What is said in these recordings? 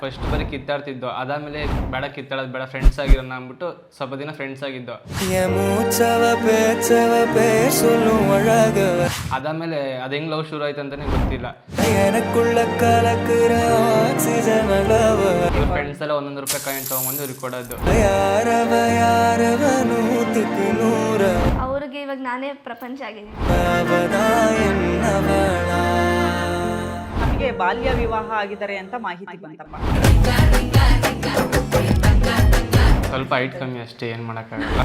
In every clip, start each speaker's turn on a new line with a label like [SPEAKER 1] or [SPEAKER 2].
[SPEAKER 1] First ಬರೀ ಕಿತ್ತಾಡ್ತಿದ್ದೋ, ಅದಾದಮೇಲೆ ಬೇಡ ಕಿತ್ತಾಡೋದು ಬೇಡ, ಫ್ರೆಂಡ್ಸ್ ಆಗಿರೋಣ ಅಂದ್ಬಿಟ್ಟು ಸ್ವಲ್ಪ ದಿನ ಫ್ರೆಂಡ್ಸ್ ಆಗಿದ್ದೋ. ಅದಾದಮೇಲೆ ಅದು ಹೆಂಗೆ ಲವ್ ಶುರು ಆಯ್ತು ಅಂತಲೇ ಗೊತ್ತಿಲ್ಲ. ಇವ್ರ ಫ್ರೆಂಡ್ಸ್ ಎಲ್ಲ ₹1 ಕಾಯಿನ್ ತೊಗೊಂಬಂದು ಇವ್ರಿಗೆ ಕೊಡೋದು.
[SPEAKER 2] ಅವ್ರಿಗೆ ಇವಾಗ ನಾನೇ ಪ್ರಪಂಚ ಆಗಿದ್ದೀನಿ.
[SPEAKER 3] ನಮಗೆ ಬಾಲ್ಯ ವಿವಾಹ ಆಗಿದ್ದಾರೆ ಅಂತ ಮಾಹಿತಿ ಬಂತಪ್ಪ.
[SPEAKER 1] ಸ್ವಲ್ಪ ಹೈಟ್ ಕಮ್ಮಿ ಅಷ್ಟೇ, ಏನು ಮಾಡೋಕ್ಕಾಗಲ್ಲ.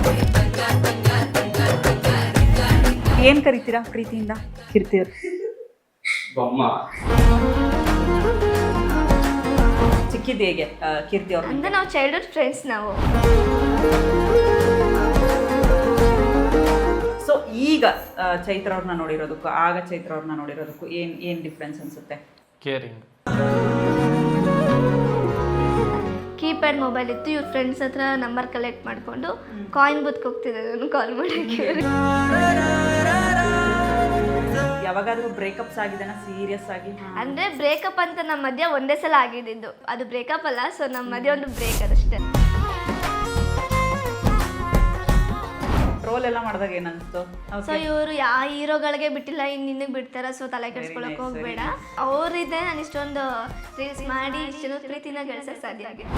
[SPEAKER 3] ಏನ್ ಕರಿತೀರಾ ಪ್ರೀತಿಯಿಂದ ಕೀರ್ತಿ ಅವ್ರು?
[SPEAKER 1] ಬೊಮ್ಮ.
[SPEAKER 3] ಸಿಕ್ಕಿದ್ದು ಹೇಗೆ ಕೀರ್ತಿ ಅವ್ರು?
[SPEAKER 2] ಅಂದ್ರೆ ನಾವು ಚೈಲ್ಡ್ಹುಡ್ ಫ್ರೆಂಡ್ಸ್ ನಾವು.
[SPEAKER 3] ಸೊ ಈಗ ಚೈತ್ರ ಅವ್ರನ್ನ ನೋಡಿರೋದಕ್ಕೂ ಆಗ ಚೈತ್ರ ಅವ್ರನ್ನ ನೋಡಿರೋದಕ್ಕೂ ಏನ್ ಡಿಫ್ರೆನ್ಸ್ ಅನ್ಸುತ್ತೆ?
[SPEAKER 1] ಕೇರಿಂಗ್.
[SPEAKER 2] ಕೀಪ್ಯಾಡ್ ಮೊಬೈಲ್ ಇತ್ತು, ಇವ್ರ ಫ್ರೆಂಡ್ಸ್ ಹತ್ರ ನಂಬರ್ ಕಲೆಕ್ಟ್ ಮಾಡಿಕೊಂಡು ಕಾಯಿನ್ ಬುತ್ಗೆ ಹೋಗ್ತಿದ್ದೆ ನಾನು ಕಾಲ್ ಮಾಡೋಕ್ಕೆ.
[SPEAKER 3] ಯಾವಾಗಾದ್ರೂ ಬ್ರೇಕಪ್ಸ್ ಆಗಿದೆನಾ ಸೀರಿಯಸ್ ಆಗಿ?
[SPEAKER 2] ಅಂದ್ರೆ ಬ್ರೇಕಪ್ ಅಂತ ನಮ್ಮ ಮಧ್ಯ ಒಂದೇ ಸಲ ಆಗಿದ್ದು, ಅದು ಬ್ರೇಕಪ್ ಅಲ್ಲ. ಸೊ ನಮ್ಮ ಮಧ್ಯ ಒಂದು ಬ್ರೇಕ್ ಅದಷ್ಟೇ.
[SPEAKER 3] ರೋಲ್ ಎಲ್ಲ ಮಾಡಿದಾಗ ಏನನ್ಸ್ತು?
[SPEAKER 2] ಸೊ ಇವರು ಯಾವ ಹೀರೋಗಳಿಗೆ ಬಿಟ್ಟಿಲ್ಲ, ಇನ್ನು ನಿನಗೆ ಬಿಡ್ತಾರ, ಸೊ ತಲೆ ಕೆಡ್ಸ್ಕೊಳಕ್ ಹೋಗ್ಬೇಡ. ಅವ್ರಿದೆ ನಾನು ಇಷ್ಟೊಂದು ರೀಲ್ಸ್ ಮಾಡಿ ಇಷ್ಟೊಂದು ಪ್ರೀತಿನ ಗಳಿಸಕ್ ಸಾಧ್ಯ ಆಗಿದೆ.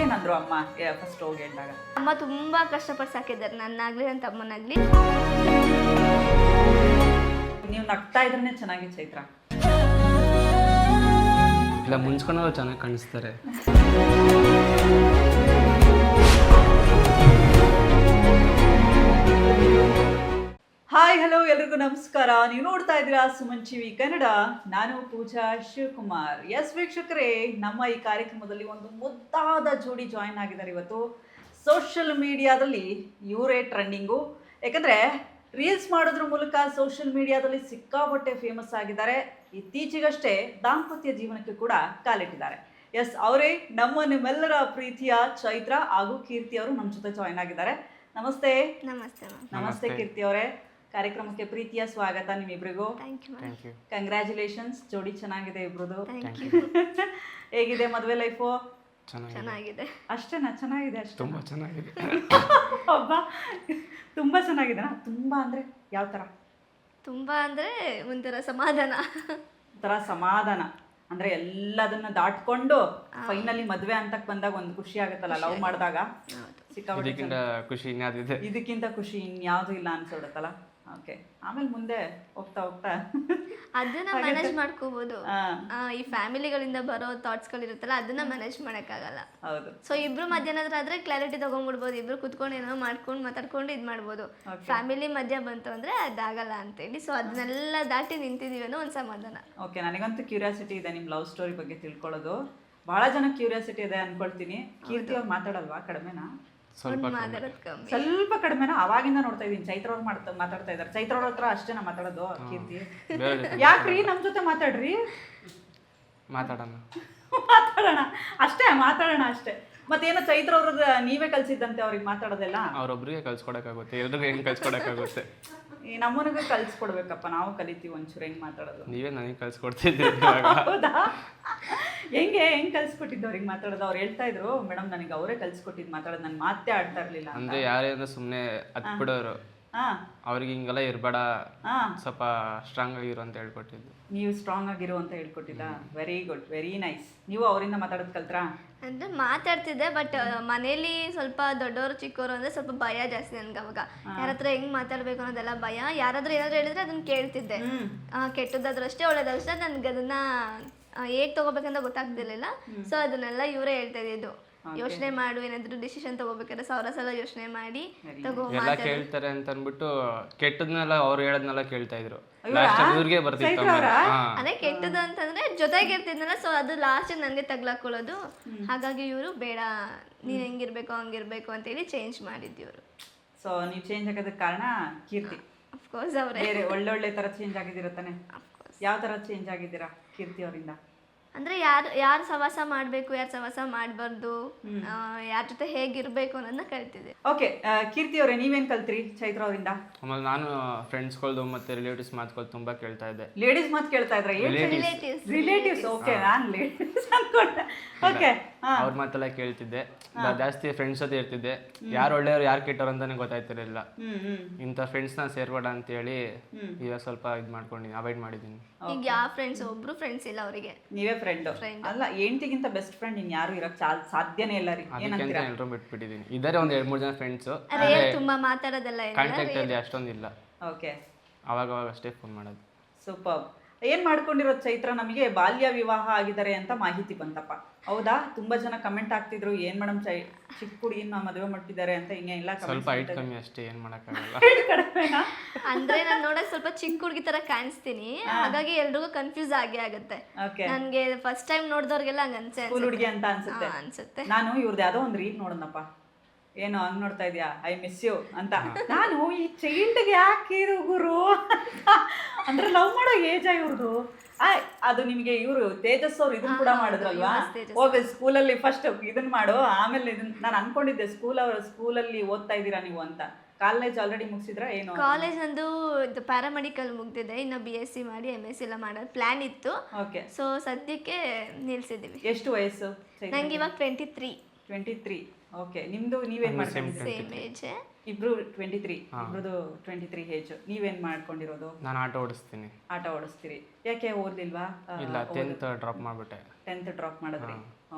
[SPEAKER 3] ಏನಂದ್ರು ಅಮ್ಮ ಫಸ್ಟ್ ಹೋಗಿ ಹೇಳಿದಾಗ?
[SPEAKER 2] ಅಮ್ಮ ತುಂಬಾ ಕಷ್ಟಪಟ್ಟು ಸಾಕಿದ್ದಾರೆ, ನನ್ನಾಗ್ಲಿ ನನ್ನ ತಮ್ಮನಾಗ್ಲಿ.
[SPEAKER 3] ನೀವು ನಗ್ತಾ ಇದ್ರೇನೆ ಚೆನ್ನಾಗಿ ಚೈತ್ರ.
[SPEAKER 1] ಇಲ್ಲ, ಮುಂಚ್ಕೊಂಡವ್ರು ಚೆನ್ನಾಗಿ ಕಾಣಿಸ್ತಾರೆ.
[SPEAKER 3] ಹಾಯ್ ಹಲೋ ಎಲ್ರಿಗೂ ನಮಸ್ಕಾರ. ನೀವು ನೋಡ್ತಾ ಇದ್ದೀರಾ ಸುಮನ್ ಟಿವಿ ಕನ್ನಡ. ನಾನು ಪೂಜಾ ಶಿವಕುಮಾರ್. ಎಸ್ ವೀಕ್ಷಕರೇ, ನಮ್ಮ ಈ ಕಾರ್ಯಕ್ರಮದಲ್ಲಿ ಒಂದು ಮುದ್ದಾದ ಜೋಡಿ ಜಾಯಿನ್ ಆಗಿದ್ದಾರೆ ಇವತ್ತು. ಸೋಷಿಯಲ್ ಮೀಡಿಯಾದಲ್ಲಿ ಇವರೇ ಟ್ರೆಂಡಿಂಗು. ಯಾಕಂದರೆ ರೀಲ್ಸ್ ಮಾಡೋದ್ರ ಮೂಲಕ ಸೋಷಿಯಲ್ ಮೀಡಿಯಾದಲ್ಲಿ ಸಿಕ್ಕಾಪಟ್ಟೆ ಫೇಮಸ್ ಆಗಿದ್ದಾರೆ. ಇತ್ತೀಚೆಗಷ್ಟೇ ದಾಂಪತ್ಯ ಜೀವನಕ್ಕೆ ಕೂಡ ಕಾಲಿಟ್ಟಿದ್ದಾರೆ. ಎಸ್, ಅವರೇ ನಿಮ್ಮೆಲ್ಲರ ಪ್ರೀತಿಯ ಚೈತ್ರ ಹಾಗೂ ಕೀರ್ತಿ ಅವರು ನಮ್ಮ ಜೊತೆ ಜಾಯಿನ್ ಆಗಿದ್ದಾರೆ. ನಮಸ್ತೆ.
[SPEAKER 2] ನಮಸ್ತೆ ಮ್ಯಾಮ್.
[SPEAKER 3] ನಮಸ್ತೆ ಕೀರ್ತಿ ಅವರೇ. ಕಾರ್ಯಕ್ರಮಕ್ಕೆ ಪ್ರೀತಿಯ ಸ್ವಾಗತ ನಿಮ್ಮಿಬ್ರಿಗೂ.
[SPEAKER 2] Thank you ma'am.
[SPEAKER 3] ಕಂಗ್ರ್ಯಾಚುಲೇಷನ್ಸ್, ಜೋಡಿ ಚೆನ್ನಾಗಿದೆ ಇಬ್ರದು.
[SPEAKER 2] Thank you.
[SPEAKER 3] ಹೇಗಿದೆ ಮದುವೆ ಲೈಫು?
[SPEAKER 2] ಚೆನ್ನಾಗಿದೆ.
[SPEAKER 3] ಅಷ್ಟೇನಾ? ಚೆನ್ನಾಗಿದೆ ಅಷ್ಟೇ.
[SPEAKER 1] ತುಂಬ ಚೆನ್ನಾಗಿದೆ.
[SPEAKER 3] ಹಬ್ಬ ತುಂಬ ಚೆನ್ನಾಗಿದೆ. ತುಂಬ ಅಂದರೆ ಯಾವ ಥರ?
[SPEAKER 2] ತುಂಬ ಅಂದರೆ ಒಂಥರ ಸಮಾಧಾನ.
[SPEAKER 3] ಒಂಥರ ಸಮಾಧಾನ ಅಂದರೆ ಎಲ್ಲದನ್ನ ದಾಟ್ಕೊಂಡು ಫೈನಲಿ ಮದುವೆ ಅಂತಕ್ಕೆ ಬಂದಾಗ ಒಂದು ಖುಷಿ ಆಗುತ್ತಲ್ಲ, ಲವ್ ಮಾಡಿದಾಗ ಸಿಕ್ಕಾಪಟ್ಟೆ.
[SPEAKER 1] ಇದಕ್ಕಿಂತ ಖುಷಿ ಇನ್ಯಾವುದಿದೆ?
[SPEAKER 3] ಇದಕ್ಕಿಂತ ಖುಷಿ ಇನ್ಯಾವುದೂ ಇಲ್ಲ ಅನ್ಸೋಡುತ್ತಲ್ಲ. ಓಕೆ, ಆಮೇಲೆ ಮುಂದೆ ಹೋಗ್ತಾ ಹೋಗ್ತಾ
[SPEAKER 2] ಅದನ್ನ ಮ್ಯಾನೇಜ್ ಮಾಡ್ಕೋಬಹುದು. ಈ ಫ್ಯಾಮಿಲಿಗಳಿಂದ ಬರೋ ಥಾಟ್ಸ್ಗಳಿರುತ್ತಲ್ಲ, ಅದನ್ನ ಮ್ಯಾನೇಜ್ ಮಾಡೋಕ್ಕಾಗಲ್ಲ.
[SPEAKER 3] ಹೌದು.
[SPEAKER 2] ಸೊ ಇಬ್ರು ಮಧ್ಯಾಹ್ನದ್ರ ಆದ್ರೆ ಕ್ಲಾರಿಟಿ ತಗೊಂಡ್ಬಿಡ್ಬೋದು, ಇಬ್ರು ಕುತ್ಕೊಂಡು ಏನೋ ಮಾಡ್ಕೊಂಡು ಮಾತಾಡ್ಕೊಂಡು ಇದು ಮಾಡ್ಬೋದು. ಫ್ಯಾಮಿಲಿ ಮಧ್ಯ ಬಂತು ಅಂದ್ರೆ ಅದಾಗಲ್ಲ ಅಂತೇಳಿ, ಸೊ ಅದನ್ನೆಲ್ಲ ದಾಟಿ ನಿಂತಿದೀವಿ ಅನ್ನೋ ಒಂದು ಸಮಾಧಾನ.
[SPEAKER 3] ಓಕೆ, ನನಗಂತೂ ಕ್ಯೂರಿಯಾಸಿಟಿ ಇದೆ ನಿಮ್ಮ ಲವ್ ಸ್ಟೋರಿ ಬಗ್ಗೆ ತಿಳ್ಕೊಳ್ಳೋದು. ಬಹಳ ಜನ ಕ್ಯೂರಿಯಾಸಿಟಿ ಇದೆ ಅನ್ಕೊಳ್ತೀನಿ. ಕೀರ್ತಿ ಅವ್ರು ಮಾತಾಡಲ್ವಾ? ಕಡಿಮೆನಾ?
[SPEAKER 2] ಮಾತಾಡೋದು ಕಮ್ಮಿ,
[SPEAKER 3] ಸ್ವಲ್ಪ ಕಡಿಮೆನಾ? ಅವಾಗಿಂದ ನೋಡ್ತಾ ಇದೀನಿ ಚೈತ್ರ ಅವ್ರು ಮಾತಾಡ್ತಾ ಇದ್ದಾರೆ. ಚೈತ್ರ ಅವ್ರ ಹತ್ರ ಅಷ್ಟೇನಾ ಮಾತಾಡೋದು ಕೀರ್ತಿ? ಯಾಕ್ರಿ ನಮ್ ಜೊತೆ ಮಾತಾಡ್ರಿ.
[SPEAKER 1] ಮಾತಾಡೋಣ
[SPEAKER 3] ಅಷ್ಟೇ, ಮಾತಾಡೋಣ ಅಷ್ಟೇ. ಮತ್ತೇನೋ ಚೈತ್ರ ಅವ್ರದ್ದು ನೀವೇ ಕಲ್ಸಿದ್ದಂತೆ ಅವ್ರಿಗೆ ಮಾತಾಡೋದೆಲ್ಲ?
[SPEAKER 1] ಅವ್ರೊಬ್ರಿಗೆ ಕಲ್ಸ್ಕೊಡಕ್ಕಾಗುತ್ತೆ, ಎಲ್ರಿಗೂ ಹೆಂಗೆ ಕಲ್ಸ್ಕೊಡಕ್ಕಾಗುತ್ತೆ?
[SPEAKER 3] ಈ ನಮ್ಮನಿಗೂ ಕಲ್ಸ್ಕೊಡ್ಬೇಕಪ್ಪ, ನಾವು ಕಲಿತೀವಿ ಒಂಚೂರು ಹೆಂಗ್ ಮಾತಾಡೋದು.
[SPEAKER 1] ನೀವೇ ನನಗೆ ಕಲ್ಸ್ಕೊಡ್ತಿದ್ದೀರಿ.
[SPEAKER 3] ಹೌದಾ? ಹೆಂಗ್ ಕಲ್ಸ್ಕೊಟ್ಟಿದ್ದು ಅವ್ರಿಗೆ ಮಾತಾಡೋದು? ಅವ್ರು ಹೇಳ್ತಾ ಇದ್ರು, ಮೇಡಮ್ ನನಗೆ ಅವರೇ ಕಲ್ಸ್ಕೊಟ್ಟಿದ್ದು ಮಾತಾಡೋದು, ನಾನು ಮಾತೇ ಆಡ್ತಾ ಇರ್ಲಿಲ್ಲ
[SPEAKER 1] ಅಂದ್ರೆ ಯಾರೇ ಅಂದ್ರೆ ಸುಮ್ಮನೆ ಹತ್ಬಿಡೋರು, ಅವ್ರಿಗೆ ಹಿಂಗೆಲ್ಲ ಇರಬೇಡ, ಸ್ವಲ್ಪ ಸ್ಟ್ರಾಂಗ್ ಆಗಿರು ಅಂತ ಹೇಳ್ಕೊಟ್ಟಿದ್ದು.
[SPEAKER 3] ನೀವು ಸ್ಟ್ರಾಂಗ್ ಆಗಿರು ಅಂತ ಹೇಳ್ಕೊಟ್ಟಿದ್ದ? Very good, very nice. ನೀವು ಅವರಿಂದ ಮಾತಾಡೋದು ಕಲ್ತ್ರಾ?
[SPEAKER 2] ಅಂದ್ರೆ ಮಾತಾಡ್ತಿದ್ದೆ, ಬಟ್ ಮನೇಲಿ ಸ್ವಲ್ಪ ದೊಡ್ಡವರು ಚಿಕ್ಕವರು ಅಂದ್ರೆ ಸ್ವಲ್ಪ ಭಯ ಜಾಸ್ತಿ ನನ್ಗೆ. ಅವಾಗ ಯಾರ ಹತ್ರ ಹೆಂಗ್ ಮಾತಾಡ್ಬೇಕು ಅನ್ನೋದೆಲ್ಲ ಭಯ. ಯಾರಾದ್ರೂ ಏನಾದ್ರು ಹೇಳಿದ್ರೆ ಅದನ್ನ ಕೇಳ್ತಿದ್ದೆ. ಕೆಟ್ಟದಾದ್ರೂ ಅಷ್ಟೇ, ಒಳ್ಳೇದಾದ್ರೂ ಅಷ್ಟೇ. ನನ್ಗೆ ಅದನ್ನ ಹೇಗ್ ತಗೋಬೇಕಂತ ಗೊತ್ತಾಗ್ತಿರ್ಲಿಲ್ಲ. ಸೊ ಅದನ್ನೆಲ್ಲ ಇವರೇ ಹೇಳ್ತಾ ಇದ್ದು, ಯೋಚನೆ ಮಾಡು, ಏನಾದ್ರು ಡಿಸಿಷನ್ ತಗೋಬೇಕಾದ್ರೆ 1000 ಸಲ ಯೋಚನೆ ಮಾಡಿ ತಗೋ.
[SPEAKER 1] ಎಲ್ಲ ಕೇಳ್ತಾರೆ ಅಂತ ಅನ್ಬಿಟ್ಟು ಕೆಟ್ಟದ್ನೆಲ್ಲ ಅವ್ರು ಹೇಳದ್ನೆಲ್ಲ ಕೇಳ್ತಾ ಇದ್ರು. ಲಾಸ್ಟ್ ಇವ್ರಿಗೆ ಬರ್ತಿತ್ತು.
[SPEAKER 2] ಅದೇ ಕೆಟ್ಟದ್ದು ಅಂತಂದ್ರೆ ಜೊತೆಗೆ ಇರ್ತಿದ್ನಲ್ಲ, ಸೊ ಅದು ಲಾಸ್ಟ್ ನನ್ಗೆ ತಗ್ಲಾಕೊಳ್ಳೋದು. ಹಾಗಾಗಿ ಇವರು ಬೇಡ, ನೀನ್ ಹೆಂಗಿರ್ಬೇಕು ಹಂಗಿರ್ಬೇಕು ಅಂತೇಳಿ ಚೇಂಜ್ ಮಾಡಿದ್ದಿವ್ರು.
[SPEAKER 3] ಸೊ ನೀವು ಚೇಂಜ್ ಆಗೋದಕ್ಕೆ ಕಾರಣ ಕೀರ್ತಿ?
[SPEAKER 2] ಅಫ್ಕೋರ್ಸ್ ಅವರೇ.
[SPEAKER 3] ಬೇರೆ ಒಳ್ಳೆ ತರ ಚೇಂಜ್ ಆಗಿದ್ದೀರ ತಾನೆ? ಯಾವ ತರ ಚೇಂಜ್ ಆಗಿದ್ದೀರಾ ಕೀರ್ತಿ ಅವರಿಂದ?
[SPEAKER 2] ಅಂದ್ರೆ ಯಾರು ಸವಾಸ ಮಾಡಬೇಕು ಯಾರು ಸವಾಸ ಮಾಡಬಾರ್ದು, ಯಾರ ಜೊತೆ ಹೇಗಿರ್ಬೇಕು ಅನ್ನೋದನ್ನ ಕಲ್ತಿದ್ದೆ.
[SPEAKER 3] ಓಕೆ, ಕೀರ್ತಿ ಅವರೇ ನೀವೇನ್ ಕಲ್ತ್ರಿ ಚೈತ್ರ ಅವರಿಂದ?
[SPEAKER 1] ಆಮೇಲೆ ನಾನು ಫ್ರೆಂಡ್ಸ್ಗಳ್ದು ಮತ್ತೆ ರಿಲೇಟಿವ್ಸ್ ಮಾತುಗಳು ತುಂಬಾ ಕೇಳ್ತಾ ಇದ್ದೆ.
[SPEAKER 3] ಲೇಡೀಸ್ ಮಾತು ಕೇಳ್ತಾ ಇದ್ರ? ರಿಲೇಟಿವ್ಸ್. ಓಕೆ, ನಾನು ಲೇಡೀಸ್ ಅನ್ಕೊಂಡೆ. ಓಕೆ,
[SPEAKER 1] ಅವ್ರ ಮಾತೆಲ್ಲ ಕೇಳ್ತಿದ್ದೆ. ಜಾಸ್ತಿ ಫ್ರೆಂಡ್ಸ್ ಜೊತೆ ಇರ್ತಿದ್ದೆ. ಯಾರು ಒಳ್ಳೆಯವ್ರು ಯಾರು ಕೆಟ್ಟವ್ರು ಅಂತಾನೆ ಗೊತ್ತಾಯ್ತಿರಲಿಲ್ಲ. ಇಂಥ ಫ್ರೆಂಡ್ಸ್ನ ಸೇರ್ಬೇಡ ಅಂತ ಹೇಳಿ ಇವಾಗ ಸ್ವಲ್ಪ ಇದು ಮಾಡ್ಕೊಂಡಿದ್ದೀನಿ, ಅವಾಯ್ಡ್ ಮಾಡಿದ್ದೀನಿ.
[SPEAKER 2] ಈಗ ಯಾವ ಫ್ರೆಂಡ್ಸ್, ಒಬ್ರು ಫ್ರೆಂಡ್ಸ್ ಇಲ್ಲ ಅವರಿಗೆ.
[SPEAKER 3] ನೀವೇ ಫ್ರೆಂಡ್ ಅಲ್ಲ? ಹೆಂಡತಿಗಿಂತ ಬೆಸ್ಟ್ ಫ್ರೆಂಡ್ ಇನ್ ಯಾರು ಇರಕ್ ಸಾಧ್ಯನೇ ಇಲ್ಲ ರೀ.
[SPEAKER 1] ಅದಕ್ಕೆ ಎಲ್ಲರೂ ಬಿಟ್ಬಿಟ್ಟಿದ್ದೀನಿ. ಇದಾರೆ ಒಂದ್ 2-3 ಜನ ಫ್ರೆಂಡ್ಸ್,
[SPEAKER 2] ತುಂಬಾ ಮಾತಾಡೋದೆಲ್ಲ
[SPEAKER 1] ಕಾಂಟ್ಯಾಕ್ಟ್ ಅಲ್ಲಿ ಅಷ್ಟೊಂದಿಲ್ಲ.
[SPEAKER 3] ಓಕೆ,
[SPEAKER 1] ಅವಾಗ ಅಷ್ಟೇ ಫೋನ್ ಮಾಡೋದು.
[SPEAKER 3] ಸೂಪರ್. ಏನ್ ಮಾಡ್ಕೊಂಡಿರೋದು ಚೈತ್ರ? ನಮಗೆ ಬಾಲ್ಯ ವಿವಾಹ ಆಗಿದ್ದಾರೆ ಅಂತ ಮಾಹಿತಿ ಬಂತಪ್ಪ, ಹೌದಾ? ತುಂಬಾ ಜನ ಕಮೆಂಟ್ ಆಗ್ತಿದ್ರು, ಏನ್ ಮೇಡಮ್ ಚಿಕ್ಕ ಹುಡುಗಿನ ಮದುವೆ ಮಾಡ್ತಿದ್ದಾರೆ ಅಂತ. ಹಿಂಗೆ ಇಲ್ಲ,
[SPEAKER 1] ಸ್ವಲ್ಪ ಹೈಟ್ ಕಮ್ಮಿ ಅಷ್ಟೇ, ಏನ್ ಮಾಡಕ್ಕಾಗಲ್ಲ.
[SPEAKER 2] ಅಂದ್ರೆ ನಾನು ನೋಡಕ್ ಸ್ವಲ್ಪ ಚಿಕ್ಕ ಹುಡುಗಿ ತರ ಕಾಣಿಸ್ತೀನಿ, ಹಾಗಾಗಿ ಎಲ್ರಿಗೂ ಕನ್ಫ್ಯೂಸ್ ಆಗುತ್ತೆ. ನನ್ಗೆ ಫಸ್ಟ್ ಟೈಮ್ ನೋಡಿದವ್ರಿಗೆಲ್ಲ ಹಂಗ
[SPEAKER 3] ಸ್ಕೂಲ್ ಹುಡುಗಿ ಅಂತ
[SPEAKER 2] ಅನ್ಸುತ್ತೆ.
[SPEAKER 3] ನಾನು ಇವ್ರದ್ದು ಯಾವ್ದೋ ಒಂದ್ ರೀಲ್ ನೋಡೋಣಪ್ಪ, ಏನೋ ಹಂಗ್ ನೋಡ್ತಾ ಇದ್ಯಾ, ಐ ಮಿಸ್ ಯು ಅಂತ. ನಾನು ಈ ಚೈಲ್ಡ್ಗೆ ಯಾಕೆ ಇದು ಗುರು ಅಂದ್ರೆ ಲವ್ ಮಾಡೋ ಏಜ್ ಇವ್ರದ್ದು. ಅದು ನಿಮಗೆ ಇವರು ತೇಜಸ್ ಅವ್ರು ಇದನ್ನ ಕೂಡ ಮಾಡಿದ್ರಲ್ವಾ? ಹೋಗಿ ಸ್ಕೂಲಲ್ಲಿ ಫಸ್ಟ್ ಇದನ್ನ ಮಾಡು, ಆಮೇಲೆ ಇದನ್ನ. ನಾನು ಅನ್ಕೊಂಡಿದ್ದೆ ಸ್ಕೂಲಲ್ಲಿ ಓದ್ತಾ ಇದ್ದೀರಾ ನೀವು ಅಂತ. ಕಾಲೇಜ್ ಆಲ್ರೆಡಿ ಮುಗಿಸಿದ್ರ ಏನು?
[SPEAKER 2] ಕಾಲೇಜ್ ಒಂದು ಪ್ಯಾರಾಮೆಡಿಕಲ್ ಮುಗ್ದಿದೆ, ಇನ್ನು BSc ಮಾಡಿ MSc ಎಲ್ಲ ಮಾಡೋದು ಪ್ಲಾನ್ ಇತ್ತು.
[SPEAKER 3] ಓಕೆ,
[SPEAKER 2] ಸೊ ಸದ್ಯಕ್ಕೆ ನಿಲ್ಸಿದೀವಿ.
[SPEAKER 3] ಎಷ್ಟು ವಯಸ್ಸು?
[SPEAKER 2] ನಂಗೆ ಇವಾಗ 23.
[SPEAKER 3] ಓಕೆ, ನಿಮ್ದು ನೀವೇನ್ ಮಾಡ್ತೀರಿ?
[SPEAKER 2] ಸೇಮ್ ಏಜ್,
[SPEAKER 3] ಇಬ್ರು 23. ಇಬ್ರದು 23 ಏಜ್. ನೀವೇನ್ ಮಾಡ್ಕೊಂಡಿರೋದು?
[SPEAKER 1] ನಾನು ಆಟೋ ಓಡಿಸ್ತೀನಿ.
[SPEAKER 3] ಆಟೋ ಓಡಿಸ್ತೀರಿ? ಯಾಕೆ ಓದ್ಲಿಲ್ವಾ?
[SPEAKER 1] ಇಲ್ಲ, 10th ಡ್ರಾಪ್ ಮಾಡ್ಬಿಟ್ಟೆ.
[SPEAKER 3] 10th ಡ್ರಾಪ್ ಮಾಡಿದ್ರಿ?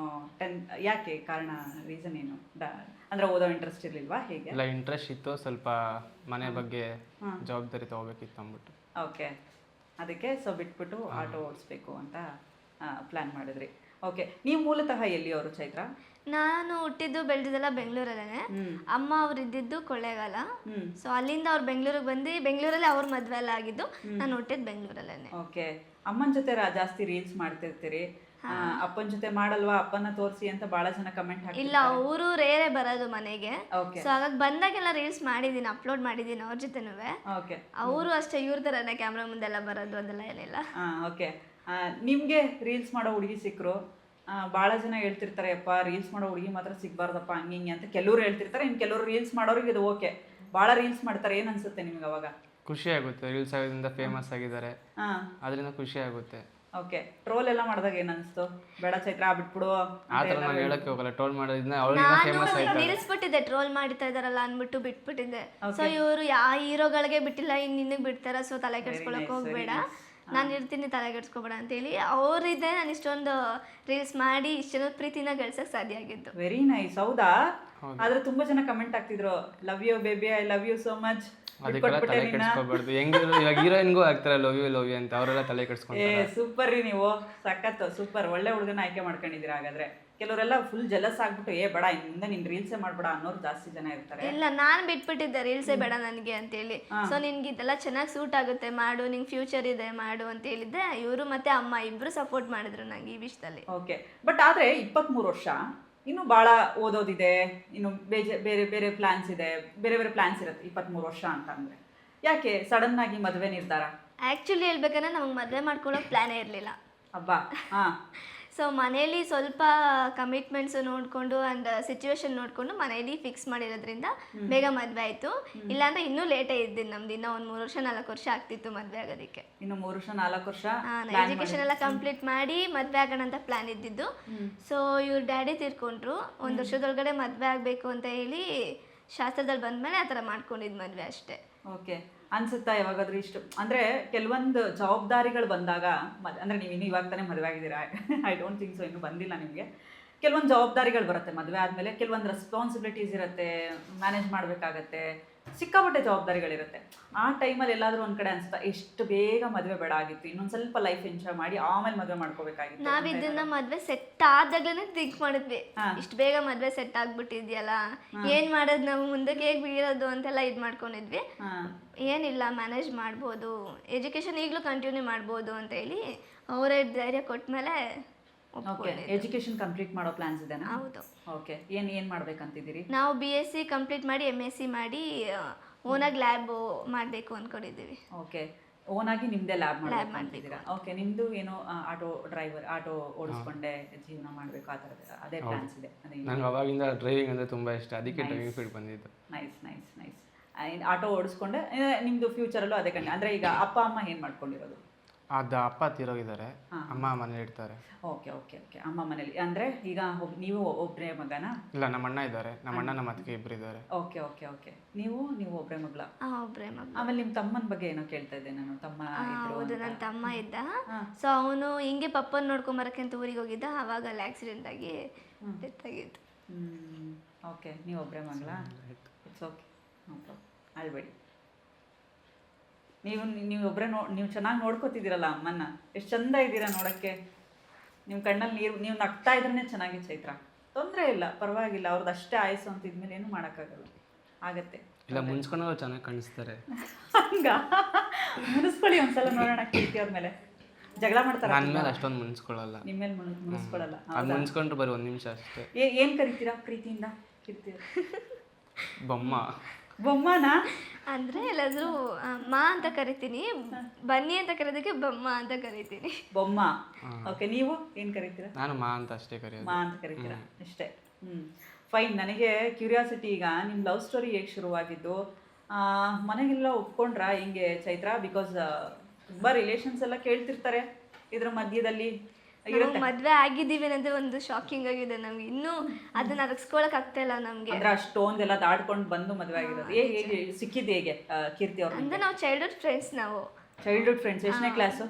[SPEAKER 3] 10th ಯಾಕೆ? ಕಾರಣ, ರೀಸನ್ ಏನು? ಅಂದ್ರೆ ಓದೋ ಇಂಟ್ರೆಸ್ಟ್ ಇರ್ಲಿಲ್ವಾ, ಹೇಗೆ?
[SPEAKER 1] ಇಲ್ಲ, ಇಂಟ್ರೆಸ್ಟ್ ಇತ್ತು, ಸ್ವಲ್ಪ ಮನೆ ಬಗ್ಗೆ ಜವಾಬ್ದಾರಿ ತಗೋಬೇಕಿತ್ತು ಅಂದ್ಬಿಟ್ಟು.
[SPEAKER 3] ಓಕೆ, ಅದಕ್ಕೆ ಸೊ ಬಿಟ್ಬಿಟ್ಟು ಆಟೋ ಓಡಿಸ್ಬೇಕು ಅಂತ ಪ್ಲಾನ್ ಮಾಡಿದ್ರಿ. ಓಕೆ, ನೀವು ಮೂಲತಃ ಎಲ್ಲಿಯವರು ಚೈತ್ರ?
[SPEAKER 2] ನಾನು ಹುಟ್ಟಿದ್ದು ಬೆಳೆದಿದ್ದೆಲ್ಲ ಬೆಂಗಳೂರಲ್ಲೇ. ಅಮ್ಮ ಅವ್ರು ಇದ್ದಿದ್ದು ಕೊಳ್ಳೇಗಾಲ. ಸೊ ಅಲ್ಲಿಂದ ಅವ್ರು ಬೆಂಗಳೂರಿಗೆ ಬಂದು ಬೆಂಗಳೂರಲ್ಲಿ ಅವ್ರ ಮದ್ವೆ ಎಲ್ಲ ಆಗಿದ್ದು, ನಾನು ಹುಟ್ಟಿದ್ದು ಬೆಂಗಳೂರಲ್ಲೇ.
[SPEAKER 3] ಓಕೆ, ಅಮ್ಮನ ಜೊತೆ ಜಾಸ್ತಿ ರೀಲ್ಸ್ ಮಾಡ್ತಿರ್ತೀರಿ, ಅಪ್ಪನ ಜೊತೆ ಮಾಡಲ್ವಾ? ಅಪ್ಪನ ತೋರಿಸಿ ಅಂತ ಬಹಳ ಜನ ಕಮೆಂಟ್ ಹಾಕಿ.
[SPEAKER 2] ಇಲ್ಲ, ಅವರು ರೇರೆ ಬರೋದು ಮನೆಗೆ. ಸೊ ಹಾಗಾಗಿ ಬಂದಾಗೆಲ್ಲ ರೀಲ್ಸ್ ಮಾಡಿದೀನಿ, ಅಪ್ಲೋಡ್ ಮಾಡಿದೀನಿ ಅವ್ರ ಜೊತೆನೂ. ಅವರು ಅಷ್ಟೇ ಇವ್ರ ತರನೇ ಕ್ಯಾಮ್ರಾ ಮುಂದೆಲ್ಲ ಬರೋದು ಅದೆಲ್ಲ ಏನಿಲ್ಲ.
[SPEAKER 3] ಓಕೆ, ನಿಮ್ಗೆ ರೀಲ್ಸ್ ಮಾಡೋ ಹುಡುಗಿ ಸಿಕ್ಕರು, ಭಾಳ ಜನ ಹೇಳ್ತಿರ್ತಾರೆ, ಅಪ್ಪ ರೀಲ್ಸ್ ಮಾಡೋ ಹುಡುಗಿ ಮಾತ್ರ ಸಿಗ್ಬಾರ್ದಪ್ಪ ಹಂಗೆ ಅಂತ ಕೆಲವ್ರು ಹೇಳ್ತಿರ್ತಾರೆ. ಇನ್ನು ಕೆಲವರು ರೀಲ್ಸ್ ಮಾಡೋರಿಗೆ ಇದು ಓಕೆ, ಭಾಳ ರೀಲ್ಸ್ ಮಾಡ್ತಾರೆ. ಏನು ಅನ್ಸುತ್ತೆ ನಿಮ್ಗೆ ಅವಾಗ?
[SPEAKER 1] ಖುಷಿ ಆಗುತ್ತೆ, ರೀಲ್ಸ್ ಆಗೋದ್ರಿಂದ ಫೇಮಸ್ ಆಗಿದ್ದಾರೆ, ಅದರಿಂದ ಖುಷಿ ಆಗುತ್ತೆ.
[SPEAKER 3] ಓಕೆ, ಟ್ರೋಲ್ ಎಲ್ಲ ಮಾಡಿದಾಗ ಏನು ಅನಿಸ್ತು? ಬೇಡ ಚೈತ್ರ ಬಿಟ್ಬಿಡು
[SPEAKER 1] ಆ ಥರ ನಾನು ಹೇಳಕ್ಕೆ ಹೋಗಲ್ಲ. ಟ್ರೋಲ್ ಮಾಡೋದ್ರಿಂದ ಅವಳಿಗೆ ಫೇಮಸ್ ಆಯ್ತು.
[SPEAKER 2] ನಿಲ್ಲಿಸ್ಬಿಟ್ಟಿದ್ದೆ, ಟ್ರೋಲ್ ಮಾಡ್ತಾ ಇದಾರಲ್ಲ ಅನ್ಬಿಟ್ಟು ಬಿಟ್ಬಿಟ್ಟಿದ್ದೆ. ಸೊ ಇವರು ಯಾವ ಹೀರೋಗಳಿಗೆ ಬಿಟ್ಟಿಲ್ಲ, ಇನ್ನು ನಿನಗೆ ಬಿಡ್ತಾರ, ಸೊ ತಲೆ ಕೆಡ್ಸ್ಕೊಳಕ್ ಹೋಗ್ಬೇಡ, ನಾನು ಇರ್ತೀನಿ, ತಲೆ ಕೆಡ್ಸ್ಕೊಬೇಡ ಅಂತೇಳಿ ಅವರಿದೆ ನಾನು ಇಷ್ಟೊಂದು ರೀಲ್ಸ್ ಮಾಡಿ ಇಷ್ಟೊಂದು ಪ್ರೀತಿನ ಗಳಿಸಕ್ ಸಾಧ್ಯ ಆಗಿದ್ದು.
[SPEAKER 3] Very nice. ಹೌದಾ? ಆದ್ರೆ ತುಂಬಾ ಜನ ಕಮೆಂಟ್ ಆಗ್ತಿದ್ರು, love you baby, I love you so much.
[SPEAKER 1] ಅದಕ್ಕೆಲ್ಲ ತಲೆ ಕೆಡ್ಸ್ಕೊಬಾರ್ದು. ಹೆಂಗಿದ್ರು ಇವಾಗ ಹೀರೋಯಿನ್ಗೂ ಆಗ್ತಾರೆ ಲವ್ ಯು ಅಂತ, ಅವರೆಲ್ಲ ತಲೆ ಕೆಡ್ಸ್ಕೊಂತಾರೆ.
[SPEAKER 3] ಸೂಪರ್ ರೀ, ನೀವು ಸಖತ್ ಸೂಪರ್, ಒಳ್ಳೆ ಹುಡುಗನ ಆಯ್ಕೆ ಮಾಡ್ಕೊಂಡಿದ್ದೀರಾ. ಹಾಗಾದ್ರೆ ಕೆಲವರೆಲ್ಲ ಫುಲ್ ಜಲಸ್ ಆಗ್ಬಿಟ್ಟು ಬೇಡ ಇಂದ ನಿನ್ ರೀಲ್ಸೇ ಮಾಡ್ಬೇಡ ಅನ್ನೋರು ಜಾಸ್ತಿ ಜನ ಇರ್ತಾರೆ.
[SPEAKER 2] ಇಲ್ಲ, ನಾನ್ ಬಿಟ್ಬಿಟ್ಟಿದ್ದೆ ರೀಲ್ಸೇ ಬೇಡ ನನಗೆ ಅಂತೇಳಿ. ಸೊ ನಿನ್ಗೆ ಇದೆಲ್ಲ ಚೆನ್ನಾಗಿ ಸೂಟ್ ಆಗುತ್ತೆ, ಮಾಡು, ನಿಂಗೆ ಫ್ಯೂಚರ್ ಇದೆ, ಮಾಡು ಅಂತ ಹೇಳಿದ್ದೆ. ಇವರು ಮತ್ತೆ ಅಮ್ಮ ಇಬ್ರು ಸಪೋರ್ಟ್ ಮಾಡಿದ್ರು ನಂಗೆ ಈ ವಿಷಯದಲ್ಲಿ.
[SPEAKER 3] ಓಕೆ, ಬಟ್ ಆದ್ರೆ 23 ವರ್ಷ, ಇನ್ನು ಭಾಳ ಓದೋದಿದೆ, ಇನ್ನು ಬೇರೆ ಬೇರೆ ಪ್ಲಾನ್ಸ್ ಇದೆ, ಬೇರೆ ಬೇರೆ ಪ್ಲಾನ್ಸ್ ಇರುತ್ತೆ 23 ವರ್ಷ ಅಂತ ಅಂದ್ರೆ. ಯಾಕೆ ಸಡನ್ ಆಗಿ ಮದುವೆ ನಿರ್ಧಾರ?
[SPEAKER 2] ಆ್ಯಕ್ಚುಲಿ ಹೇಳ್ಬೇಕಂದ್ರೆ ನಮಗೆ ಮದುವೆ ಮಾಡ್ಕೊಳ್ಳೋಕೆ ಪ್ಲಾನೇ ಇರಲಿಲ್ಲ.
[SPEAKER 3] ಅಬ್ಬಾ. ಹಾಂ.
[SPEAKER 2] ಸೊ ಮನೇಲಿ ಸ್ವಲ್ಪ ಕಮಿಟ್ಮೆಂಟ್ಸ್ ನೋಡಿಕೊಂಡು ಆ್ಯಂಡ್ ಸಿಚುವೇಶನ್ ನೋಡಿಕೊಂಡು ಮನೇಲಿ ಫಿಕ್ಸ್ ಮಾಡಿರೋದ್ರಿಂದ ಬೇಗ ಮದುವೆ ಆಯಿತು. ಇಲ್ಲಾಂದ್ರೆ ಇನ್ನೂ ಲೇಟೇ ಇದ್ದೀನಿ, ನಮ್ದು ಇನ್ನೂ ಒಂದು 3 ವರ್ಷ 4 ವರ್ಷ ಆಗ್ತಿತ್ತು ಮದುವೆ ಆಗೋದಕ್ಕೆ.
[SPEAKER 3] ಇನ್ನು 3 ವರ್ಷ 4 ವರ್ಷ
[SPEAKER 2] ಎಜುಕೇಶನ್ ಎಲ್ಲ ಕಂಪ್ಲೀಟ್ ಮಾಡಿ ಮದುವೆ ಆಗೋಣ ಅಂತ ಪ್ಲಾನ್ ಇದ್ದಿದ್ದು. ಸೊ ಇವ್ರ ಡ್ಯಾಡಿ ತೀರ್ಕೊಂಡ್ರು, 1 ವರ್ಷದೊಳಗಡೆ ಮದುವೆ ಆಗಬೇಕು ಅಂತ ಹೇಳಿ ಶಾಸ್ತ್ರದಲ್ಲಿ ಬಂದಮೇಲೆ ಆ ಥರ ಮಾಡ್ಕೊಂಡಿದ್ದು ಮದುವೆ ಅಷ್ಟೇ.
[SPEAKER 3] ಓಕೆ, ಅನ್ಸುತ್ತಾ ಯಾವಾಗಾದ್ರೂ ಇಷ್ಟು ಅಂದರೆ ಕೆಲವೊಂದು ಜವಾಬ್ದಾರಿಗಳು ಬಂದಾಗ ಅಂದರೆ ನೀವು ಇನ್ನೂ ಇವಾಗ ತಾನೇ ಮದುವೆ ಆಗಿದ್ದೀರಾ, ಐ ಡೋಂಟ್ ಥಿಂಕ್ ಸೊ, ಇನ್ನೂ ಬಂದಿಲ್ಲ ನಿಮಗೆ. ಕೆಲವೊಂದು ಜವಾಬ್ದಾರಿಗಳು ಬರುತ್ತೆ ಮದುವೆ ಆದಮೇಲೆ, ಕೆಲವೊಂದು ರೆಸ್ಪಾನ್ಸಿಬಿಲಿಟೀಸ್ ಇರುತ್ತೆ, ಮ್ಯಾನೇಜ್ ಮಾಡಬೇಕಾಗತ್ತೆ, ಸಿಕ್ಕಾಪಟ್ಟೆ ಜವಾಬ್ದಾರಿಗಳಿರುತ್ತೆ. ಆ ಟೈಮಲ್ಲಿ ಎಲ್ಲಾದರೂ ಒಂದು ಕಡೆ ಅನ್ಸುತ್ತಾ ಎಷ್ಟು ಬೇಗ ಮದುವೆ ಬೇಡ ಆಗಿತ್ತು, ಇನ್ನೊಂದು ಸ್ವಲ್ಪ ಲೈಫ್ ಎಂಜಾಯ್ ಮಾಡಿ ಆಮೇಲೆ ಮದುವೆ ಮಾಡ್ಕೋಬೇಕಾಗಿತ್ತು?
[SPEAKER 2] ನಾವು ಇದನ್ನ ಮದುವೆ ಸೆಟ್ ಆದಾಗ್ಲೇ ಥಿಂಕ್ ಮಾಡಿದ್ವಿ, ಇಷ್ಟು ಬೇಗ ಮದುವೆ ಸೆಟ್ ಆಗ್ಬಿಟ್ಟಿದ್ಯಲ್ಲ, ಏನ್ ಮಾಡೋದು ನಾವು ಮುಂದಕ್ಕೆ ಹೇಗೆ ಬೀರೋದು ಅಂತೆಲ್ಲ ಇದು ಮಾಡ್ಕೊಂಡಿದ್ವಿ. ಏನಿಲ್ಲ, ಮ್ಯಾನೇಜ್ ಮಾಡ್ಬೋದು, ಎಜುಕೇಶನ್ ಈಗಲೂ ಕಂಟಿನ್ಯೂ ಮಾಡ್ಬೋದು ಅಂತ ಹೇಳಿ ಅವರೇ ಧೈರ್ಯ ಕೊಟ್ಮೇಲೆ.
[SPEAKER 3] ಓಕೆ, ಎಜುಕೇಶನ್ ಕಂಪ್ಲೀಟ್ ಮಾಡೋ ಪ್ಲಾನ್ಸ್ ಇದೆನಾ?
[SPEAKER 2] ಹೌದು.
[SPEAKER 3] ಓಕೆ, ಏನು ಮಾಡ್ಬೇಕಂತಿದ್ದೀರಿ?
[SPEAKER 2] ನಾವು BSc ಕಂಪ್ಲೀಟ್ ಮಾಡಿ MSc ಮಾಡಿ ಓನಾಗಿ ಲ್ಯಾಬ್ ಮಾಡಬೇಕು ಅಂದ್ಕೊಂಡಿದ್ದೀವಿ.
[SPEAKER 3] ಓಕೆ, ಓನ್ ಆಗಿ ನಿಮ್ದೇ ಲ್ಯಾಬ್ ಮಾಡ್ತಿದ್ದೀರಾ? ಓಕೆ, ನಿಮ್ದು ಏನೋ ಆಟೋ ಓಡಿಸ್ಕೊಂಡೆ ಜೀವನ ಮಾಡ್ಬೇಕು ಆ ಥರದ ಅದೇ ಪ್ಲಾನ್ಸ್ ಇದೆ?
[SPEAKER 1] ನಂಗೆ ಅವಾಗಿಂದ ಡ್ರೈವಿಂಗ್ ಅಂದರೆ ತುಂಬ ಇಷ್ಟ, ಅದಕ್ಕೆ ಡ್ರೈವಿಂಗ್ ಫೀಲ್ಡ್ ಬಂದಿದ್ದು.
[SPEAKER 3] Nice nice nice. ಆಟೋ ಓಡಿಸ್ಕೊಂಡೆ ನಿಮ್ದು ಫ್ಯೂಚರಲ್ಲೂ ಅದೇ ಕಂಡು ಅಂದರೆ ಈಗ ಅಪ್ಪ ಅಮ್ಮ ಏನು ಮಾಡ್ಕೊಂಡಿರೋದು?
[SPEAKER 1] ಅಪ್ಪ ತೀರೋಗಿದ್ದಾರೆ, ಅಮ್ಮ ಮನೇಲಿ ಇರ್ತಾರೆ.
[SPEAKER 3] ಓಕೆ ಓಕೆ ಓಕೆ, ಅಮ್ಮ ಮನೇಲಿ ಅಂದರೆ ಈಗ ನೀವು ಒಬ್ಬರೇ ಮಗನಾ?
[SPEAKER 1] ಇಲ್ಲ, ನಮ್ಮ ಅಣ್ಣ ಇದ್ದಾರೆ, ನಮ್ಮ ಅಣ್ಣ ನಮ್ಮ ಅತ್ತಿಗೆ ಇಬ್ಬರು ಇದ್ದಾರೆ.
[SPEAKER 3] ಓಕೆ ಓಕೆ ಓಕೆ, ನೀವು ಒಬ್ಬರೇ ಮಗಳ?
[SPEAKER 2] ಒಬ್ಬರೇ ಮಗ.
[SPEAKER 3] ಆಮೇಲೆ ನಿಮ್ಮ ತಮ್ಮನ ಬಗ್ಗೆ ಏನೋ ಕೇಳ್ತಾ ಇದ್ದೆ ನಾನು, ತಮ್ಮ
[SPEAKER 2] ಹೌದು, ನನ್ನ ತಮ್ಮ ಇದ್ದ. ಸೊ ಅವನು ಹಿಂಗೆ ಪಪ್ಪನ ನೋಡ್ಕೊಂಬರಕ್ಕೆ ಅಂತ ಊರಿಗೆ ಹೋಗಿದ್ದ, ಆವಾಗ ಅಲ್ಲಿ ಆಕ್ಸಿಡೆಂಟ್ ಆಗಿ ಡೆತ್ ಆಗಿತ್ತು.
[SPEAKER 3] ಓಕೆ, ನೀವು ಒಬ್ಬರೇ ಮಗಳ? ಇಟ್ಸ್ ಓಕೆ, ನೋ ಪ್ರಾಬ್ಲಮ್, ಅಳ್ಬೇಡಿ. ನೀವು ಒಬ್ಬರೇ ನೀವು ಚೆನ್ನಾಗಿ ನೋಡ್ಕೋತಿದ್ದೀರಲ್ಲ ಅಮ್ಮನ್ನ, ಎಷ್ಟು ಚಂದ ಇದ್ದೀರಾ ನೋಡೋಕ್ಕೆ. ನಿಮ್ಮ ಕಣ್ಣಲ್ಲಿ ನೀವು ನಗ್ತಾ ಇದ್ರೇ ಚೆನ್ನಾಗಿ ಚೈತ್ರ, ತೊಂದರೆ ಇಲ್ಲ, ಪರವಾಗಿಲ್ಲ. ಅವ್ರದ್ದು ಅಷ್ಟೇ ಆಯಸ್ಸು ಅಂತ ಇದ್ಮೇಲೆ ಏನು ಮಾಡೋಕ್ಕಾಗಲ್ಲ, ಆಗತ್ತೆ.
[SPEAKER 1] ಇಲ್ಲ, ಮುನ್ಸ್ಕೊಂಡು ಚೆನ್ನಾಗಿ ಕಾಣಿಸ್ತಾರೆ.
[SPEAKER 3] ಹಂಗ ಮುನಿಸ್ಕೊಳ್ಳಿ ಒಂದ್ಸಲ ನೋಡೋಣ. ಕೀರ್ತಿ ಅವ್ರ ಮೇಲೆ ಜಗಳ ಮಾಡ್ತಾರೆ?
[SPEAKER 1] ನನ್ನ ಮೇಲೆ ಅಷ್ಟೊಂದು ಮುನ್ಸ್ಕೊಳ್ಳಲ್ಲ.
[SPEAKER 3] ನಿಮ್ಮ ಮೇಲೆ ಮುನಿಸ್ಕೊಳ್ಳಲ್ಲ?
[SPEAKER 1] ಅದು ಮುನ್ಸ್ಕೊಂಡ್ರೆ ಬರೀ 1 ನಿಮಿಷ ಅಷ್ಟೇ.
[SPEAKER 3] ಏನು ಕರಿತೀರಾ ಪ್ರೀತಿಯಿಂದ ಕೀರ್ತಿ? ಬೊಮ್ಮನಾ?
[SPEAKER 2] ಅಂದ್ರೆ ಎಲ್ಲಾದ್ರೂ ಮಾ ಅಂತ ಕರಿತೀನಿ, ಬನ್ನಿ ಅಂತ ಕರೆಯೋದಕ್ಕೆ ಬಮ್ಮ ಅಂತ ಕರಿತೀನಿ.
[SPEAKER 3] ಬೊಮ್ಮ. ಓಕೆ, ನೀವು ಏನು ಕರಿತೀರಾ?
[SPEAKER 1] ನಾನು ಮಾ ಅಂತ ಅಷ್ಟೇ ಕರೆಯೋದು.
[SPEAKER 3] ಮಾ ಅಂತ ಕರಿತೀರಾ ಅಷ್ಟೇ? ಫೈನ್. ನನಗೆ ಕ್ಯೂರಿಯಾಸಿಟಿ, ಈಗ ನಿಮ್ಮ ಲವ್ ಸ್ಟೋರಿ ಹೇಗೆ ಶುರುವಾಗಿದ್ದು, ಮನೆಗೆಲ್ಲ ಒಪ್ಕೊಂಡ್ರಾ ಹಿಂಗೆ ಚೈತ್ರ? ಬಿಕಾಸ್ ತುಂಬ ರಿಲೇಷನ್ಸ್ ಎಲ್ಲ ಕೇಳ್ತಿರ್ತಾರೆ ಇದ್ರ ಮಧ್ಯದಲ್ಲಿ.
[SPEAKER 2] ಮದ್ವೆ ಆಗಿದ್ದೀವಿ ಅನ್ನೋದೇ ಒಂದು ಶಾಕಿಂಗ್ ಆಗಿದೆ ನಮ್ಗೆ, ಇನ್ನೂ ಅದನ್ನ ಅರಗಿಸ್ಕೊಳಕ್ ಆಗ್ತಾ ಇಲ್ಲ ನಮ್ಗೆ.
[SPEAKER 3] ಅಂದ್ರೆ ಅಷ್ಟೊಂದೆಲ್ಲ ದಾಡ್ಕೊಂಡು ಬಂದು ಮದ್ವೆ ಆಗಿರೋದು ಹೇಗೆ ಸಿಕ್ಕಿದ್ದು ಹೇಗೆ ಕೀರ್ತಿ ಅವ್ರ?
[SPEAKER 2] ಅಂದ್ರೆ ನಾವು ಚೈಲ್ಡ್ಹುಡ್ ಫ್ರೆಂಡ್ಸ್. ಚೈಲ್ಡ್ಹುಡ್
[SPEAKER 3] ಫ್ರೆಂಡ್ಸ್ ಎಷ್ಟನೇ ಕ್ಲಾಸು?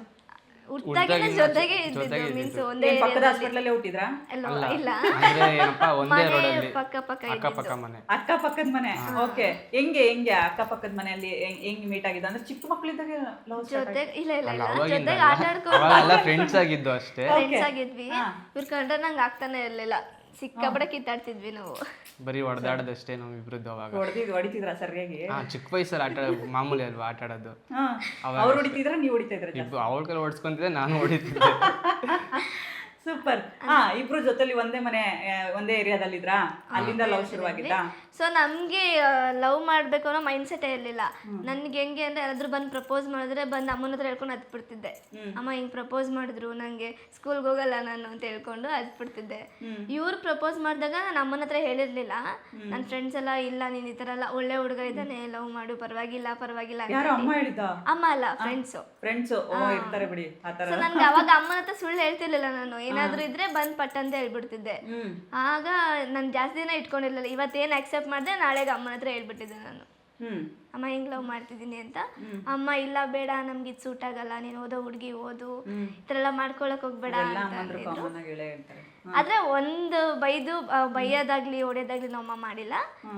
[SPEAKER 2] ಹುಟ್ಟಾಗಿನ ಜೊತೆಗೆ ಇದ್ದಿದ್ದು, ಮೀನ್ಸ್ ಒಂದೇ
[SPEAKER 3] ಪಕ್ಕದ ಹಾಸ್ಪಿಟಲ್ ಹುಟ್ಟಿದ್ರಾ?
[SPEAKER 2] ಇಲ್ಲ,
[SPEAKER 1] ಒಂದೇ ರೋಡಲ್ಲಿ
[SPEAKER 2] ಪಕ್ಕ
[SPEAKER 1] ಮನೆ,
[SPEAKER 3] ಅಕ್ಕಪಕ್ಕದ ಮನೆ. ಓಕೆ, ಹೆಂಗೆ ಅಕ್ಕಪಕ್ಕದ ಮನೆಯಲ್ಲಿ ಹೆಂಗ್ ಮೀಟ್ ಆಗಿದ್ದು? ಅಂದ್ರೆ ಚಿಕ್ಕ ಮಕ್ಕಳಿದ್ದಾಗ
[SPEAKER 2] ಜೊತೆ ಇಲ್ಲ ಜೊತೆಗೆ ಆಟ ಆಡ್ಕೊಂಡು
[SPEAKER 1] ಫ್ರೆಂಡ್ಸ್ ಆಗಿದ್ದು ಅಷ್ಟೇ.
[SPEAKER 2] ಫ್ರೆಂಡ್ಸ್ ಆಗಿದ್ವಿ. ಇವ್ರ ಕಂಡ್ರೆ ನಂಗೆ ಆಗ್ತಾನೆ ಇರ್ಲಿಲ್ಲ, ಸಿಕ್ಕಾಪಟ್ಟೆ ಕಿತ್ತಾಡ್ತಿದ್ವಿ ನಾವು.
[SPEAKER 1] ಬರೀ ಹೊಡೆದಾಡೋದಷ್ಟೇ ನಾವು ಇಬ್ರದ್ದು. ಅವಾಗ
[SPEAKER 3] ಹೊಡಿತಿದ್ರ ಸರಿಯಾಗಿ?
[SPEAKER 1] ಚಿಕ್ಕ ವಯಸ್ಸಲ್ಲಿ ಮಾಮೂಲಿ ಅಲ್ವಾ ಆಟ ಆಡೋದು.
[SPEAKER 3] ಅವ್ರು ಹೊಡಿತಿದ್ರ, ನೀವು ಹೊಡಿತಾ ಇದ್ರ?
[SPEAKER 1] ಅವಳ ಕೈಲಿ ಓಡಿಸ್ಕೊಂತಿದ್ದೆ, ನಾನು ಹೊಡಿತಿದ್ದೆ.
[SPEAKER 3] ಸೂಪರ್. ಇಬ್ರು ಜೊತೆಲಿ ಒಂದೇ ಏರಿಯಾದಲ್ಲಿದ್ರಾ? ಅಲ್ಲಿಂದ ಲವ್ ಶುರುವಾಗಿದ್ದ?
[SPEAKER 2] ಸೊ ನಮ್ಗೆ ಲವ್ ಮಾಡ್ಬೇಕು ಅನ್ನೋ ಮೈಂಡ್ ಸೆಟ್ ಇರ್ಲಿಲ್ಲ. ನನ್ಗೆ ಹೆಂಗೆ ಅಂದ್ರೆ ಯಾರಾದ್ರೂ ಬಂದು ಪ್ರಪೋಸ್ ಮಾಡಿದ್ರೆ ಬಂದು ಅಮ್ಮನ ಹತ್ರ ಹೇಳ್ಕೊಂಡು ಹತ್ಬಿಡ್ತಿದ್ದೆ. ಅಮ್ಮ ಹಿಂಗ್ ಪ್ರಪೋಸ್ ಮಾಡಿದ್ರು, ನಂಗೆ ಸ್ಕೂಲ್ಗೆ ಹೋಗಲ್ಲ ನಾನು ಅಂತ ಹೇಳ್ಕೊಂಡು ಹತ್ಬಿಡ್ತಿದ್ದೆ. ಇವ್ರು ಪ್ರಪೋಸ್ ಮಾಡಿದಾಗ ನಾನು ಅಮ್ಮನ ಹತ್ರ ಹೇಳಿರ್ಲಿಲ್ಲ. ನನ್ನ ಫ್ರೆಂಡ್ಸ್ ಎಲ್ಲ ಇಲ್ಲ, ನೀನ್ ಈ ತರ ಎಲ್ಲ ಒಳ್ಳೆ ಹುಡುಗ ಇದ್ದಾನೆ, ಲವ್ ಮಾಡು, ಪರವಾಗಿಲ್ಲ ಅಮ್ಮ ಅಲ್ಲ, ಫ್ರೆಂಡ್ಸ್
[SPEAKER 3] ಇರ್ತಾರೆ ಬಿಡಿ.
[SPEAKER 2] ಸೊ ನನ್ಗೆ ಅವಾಗ ಅಮ್ಮನ ಹತ್ರ ಸುಳ್ಳು ಹೇಳ್ತಿರ್ಲಿಲ್ಲ ನಾನು. ಏನಾದ್ರು ಇದ್ರೆ ಬಂದ್ ಪಟ್ ಅಂತ ಹೇಳ್ಬಿಡ್ತಿದ್ದೆ. ಆಗ ನಾನು ಜಾಸ್ತಿ ದಿನ ಇಟ್ಕೊಂಡಿರ್ಲಿಲ್ಲ. ಇವತ್ತೇನ್ ಅಕ್ಸೆಪ್ಟ್ ಮಾಡಿದೆ, ನಾಳೆಗೆ ಅಮ್ಮನ ಹತ್ರ ಹೇಳ್ಬಿಟ್ಟಿದ್ದೆ ನಾನು, ಅಮ್ಮ ಹಿಂಗ್ ಲವ್ ಮಾಡ್ತಿದ್ದೀನಿ ಅಂತ. ಅಮ್ಮ ಇಲ್ಲ ಬೇಡ, ನಮ್ಗೆ ಇದು ಸೂಟ್ ಆಗಲ್ಲ, ನೀನು ಓದೋ ಹುಡುಗಿ ಓದು, ಈ ಥರ ಎಲ್ಲ ಮಾಡ್ಕೊಳಕ್ ಹೋಗ್ಬೇಡ ಅಂತ ಅಂದಿದ್ರು. ಆದ್ರೆ ಒಂದು ಬೈಯೋದಾಗ್ಲಿ ಹೊಡೆಯೋದಾಗ್ಲಿ ನಮ್ಮ ಮಾಡಿಲ್ಲ.